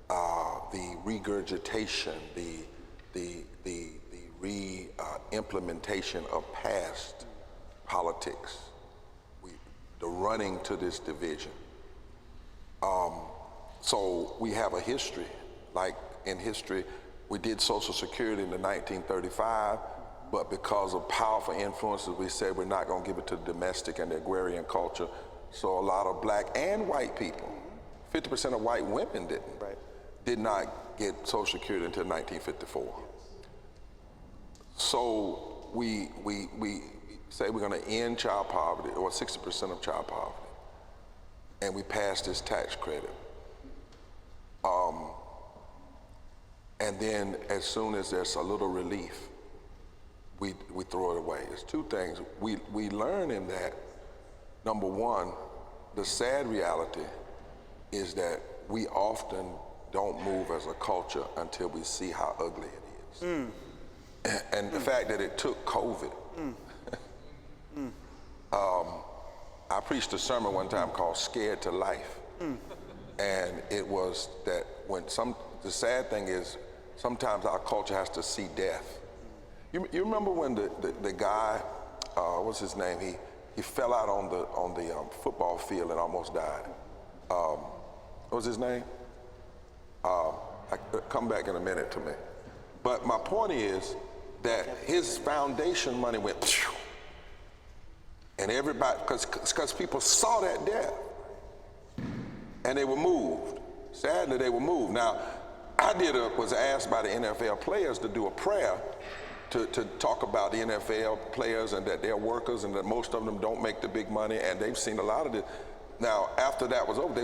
the regurgitation, the re-implementation of past politics, the running to this division. So we have a history. Like in history, we did Social Security in 1935, but because of powerful influences, we said we're not going to give it to the domestic and the agrarian culture. So a lot of black and white people, 50% of white women did not get Social Security until 1954. So we say we're going to end child poverty, or 60% of child poverty, and we passed this tax credit. And then as soon as there's a little relief, we throw it away. There's two things. We learn in that, number one, the sad reality is that we often don't move as a culture until we see how ugly it is. And the fact that it took COVID. I preached a sermon one time called Scared to Life. And it was that the sad thing is sometimes our culture has to see death. You remember when the guy, what's his name? He fell out on the football field and almost died. What was his name? Come back in a minute to me. But my point is that his foundation money went phew, and everybody, because people saw that death and they were moved. Sadly, they were moved. Now, I was asked by the NFL players to do a prayer to talk about the NFL players and that they're workers and that most of them don't make the big money, and they've seen a lot of it. Now, after that was over,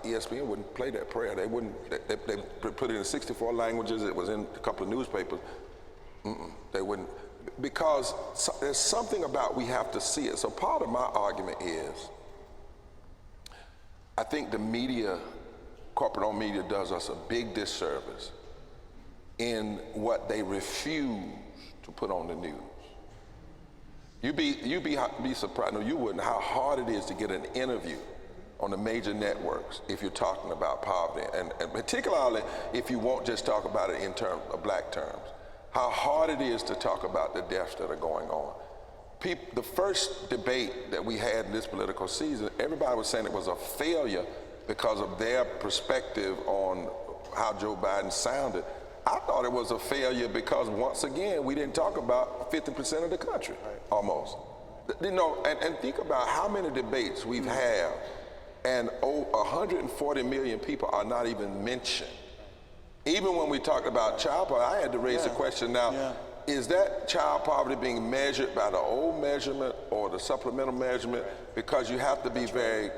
ESPN wouldn't play that prayer. They put it in 64 languages. It was in a couple of newspapers. They wouldn't, because there's something about we have to see it. So part of my argument is, I think the media, corporate-owned media, does us a big disservice in what they refuse to put on the news. You'd be surprised, no, you wouldn't, how hard it is to get an interview on the major networks if you're talking about poverty, and particularly if you won't just talk about it in terms of black terms. How hard it is to talk about the deaths that are going on. The first debate that we had in this political season, everybody was saying it was a failure because of their perspective on how Joe Biden sounded. I thought it was a failure because, once again, we didn't talk about 50% of the country, almost. And think about how many debates we've had, and 140 million people are not even mentioned. Even when we talked about child poverty, I had to raise the question now, is that child poverty being measured by the old measurement or the supplemental measurement? Because you have to be very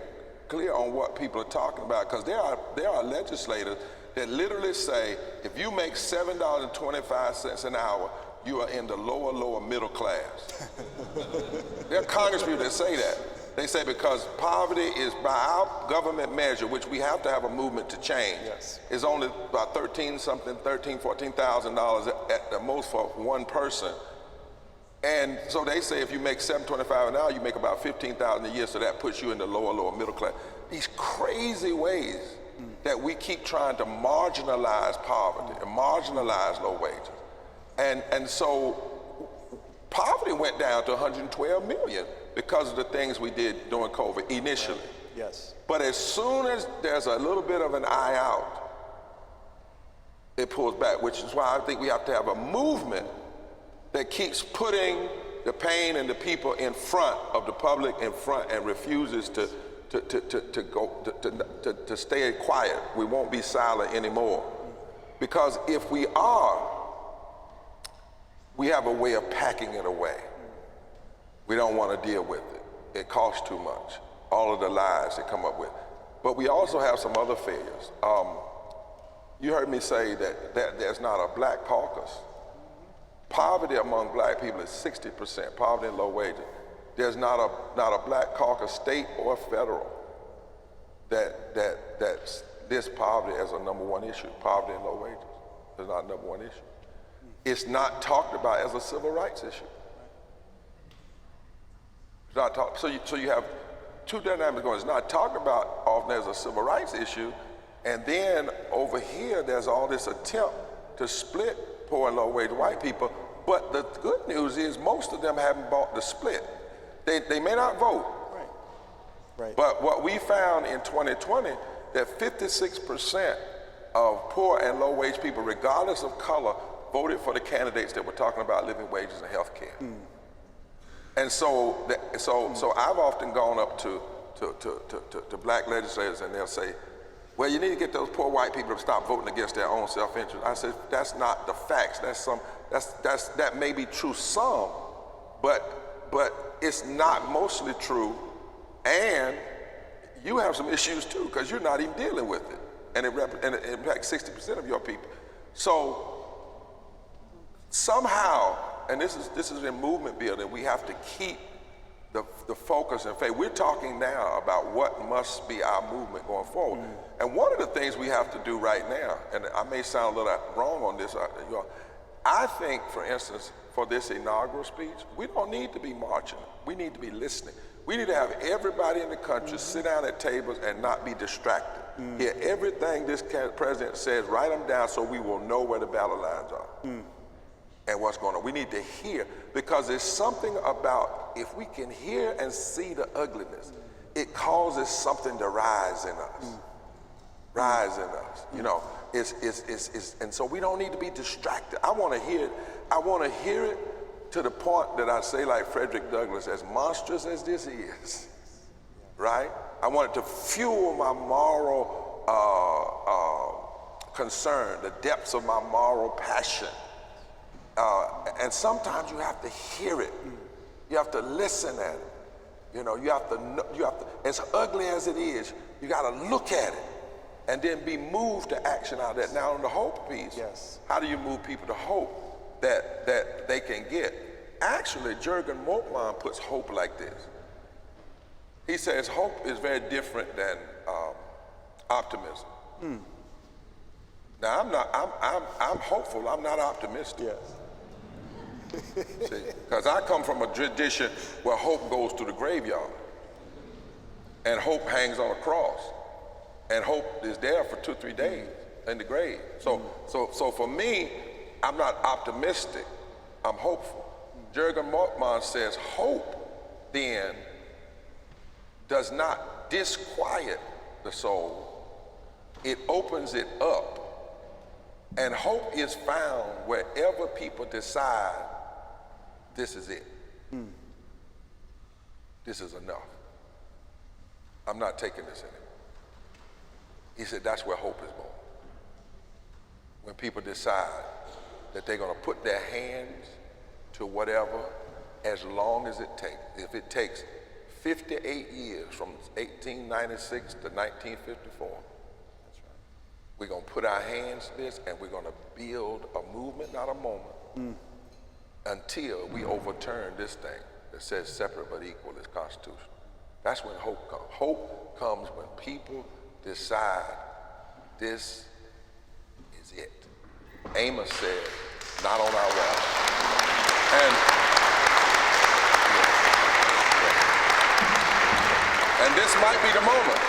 clear on what people are talking about, because there are legislators that literally say, if you make $7.25 an hour, you are in the lower middle class. There are Congress people that say that. They say because poverty is by our government measure, which we have to have a movement to change, is only about $14,000 at the most for one person. And so they say if you make $725 an hour, you make about $15,000 a year, so that puts you in the lower middle class. These crazy ways that we keep trying to marginalize poverty and marginalize low wages. And so poverty went down to 112 million because of the things we did during COVID initially. Yes. But as soon as there's a little bit of an eye out, it pulls back, which is why I think we have to have a movement that keeps putting the pain and the people in front of the public, in front, and refuses to stay quiet. We won't be silent anymore. Because if we are, we have a way of packing it away. We don't want to deal with it. It costs too much. All of the lies they come up with. But we also have some other failures. You heard me say that there's not a black caucus. Poverty among black people is 60%, poverty and low wages. There's not a black caucus, state or federal, that lists poverty as a number one issue. Poverty and low wages is not a number one issue. It's not talked about as a civil rights issue. It's not talked, so you have two dynamics going. It's not talked about often as a civil rights issue, and then over here there's all this attempt to split poor and low wage white people. But the good news is most of them haven't bought the split. They may not vote. Right. But what we found in 2020, that 56% of poor and low wage people, regardless of color, voted for the candidates that were talking about living wages and health care. And so I've often gone up to black legislators and they'll say, well, you need to get those poor white people to stop voting against their own self-interest. I said, that's not the facts. That may be true some, but it's not mostly true. And you have some issues too, because you're not even dealing with it. And it impacts 60% of your people. So somehow, and this is in movement building, we have to keep the focus and faith. We're talking now about what must be our movement going forward. And one of the things we have to do right now, and I may sound a little wrong on this, I think, for instance, for this inaugural speech, we don't need to be marching. We need to be listening. We need to have everybody in the country sit down at tables and not be distracted. Hear everything this president says, write them down so we will know where the battle lines are. And what's going on. We need to hear, because there's something about, if we can hear and see the ugliness, it causes something to rise in us. Rise in us. You know, and so we don't need to be distracted. I want to hear it. I want to hear it to the point that I say, like Frederick Douglass, as monstrous as this is, right? I want it to fuel my moral concern, the depths of my moral passion. And sometimes you have to hear it. You have to listen at it. You know, you have to, as ugly as it is, you got to look at it and then be moved to action out of that. Now on the hope piece, how do you move people to hope that they can get? Actually, Jürgen Moltmann puts hope like this. He says hope is very different than optimism. Now I'm hopeful, I'm not optimistic. See, because I come from a tradition where hope goes to the graveyard, and hope hangs on a cross, and hope is there for 2-3 days in the grave. So for me, I'm not optimistic, I'm hopeful. Jürgen Moltmann says hope then does not disquiet the soul, it opens it up. And hope is found wherever people decide this is it. This is enough. I'm not taking this anymore. He said that's where hope is born. When people decide that they're going to put their hands to whatever as long as it takes. If it takes 58 years from 1896 to 1954, we're going to put our hands to this and we're going to build a movement, not a moment, until we overturn this thing that says separate but equal is constitutional. That's when hope comes. Hope comes when people decide this is it. Amos said, not on our watch. And this might be the moment.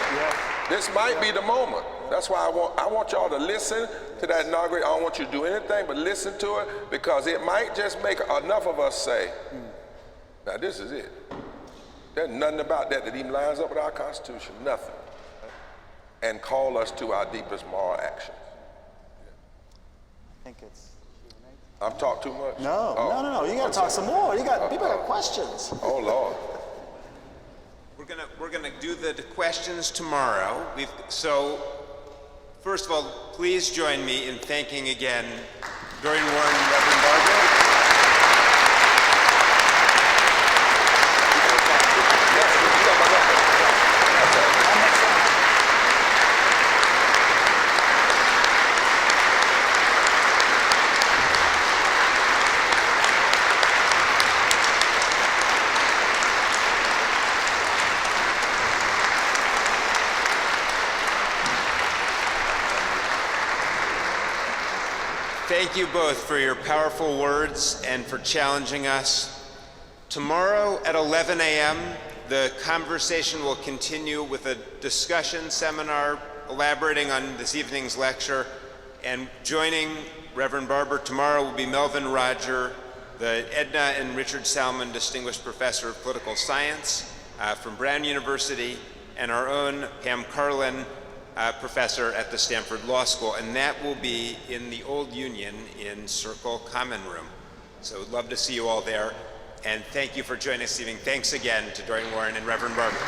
This might be the moment. That's why I want y'all to listen to that inauguration. I don't want you to do anything but listen to it, because it might just make enough of us say, now this is it. There's nothing about that that even lines up with our Constitution, nothing. And call us to our deepest moral action. I think it's. I've talked too much? No. You got to talk some more. People got questions. Oh, Lord. We're gonna do the questions tomorrow. So, first of all, please join me in thanking again Dorian Warren and Reverend Barber. Thank you both for your powerful words and for challenging us. Tomorrow at 11 a.m., the conversation will continue with a discussion seminar elaborating on this evening's lecture. And joining Reverend Barber tomorrow will be Melvin Roger, the Edna and Richard Salmon Distinguished Professor of Political Science from Brown University, and our own Pam Carlin, professor at the Stanford Law School, and that will be in the Old Union in Circle Common Room. So we'd love to see you all there, and thank you for joining us this evening. Thanks again to Dorian Warren and Reverend Barber.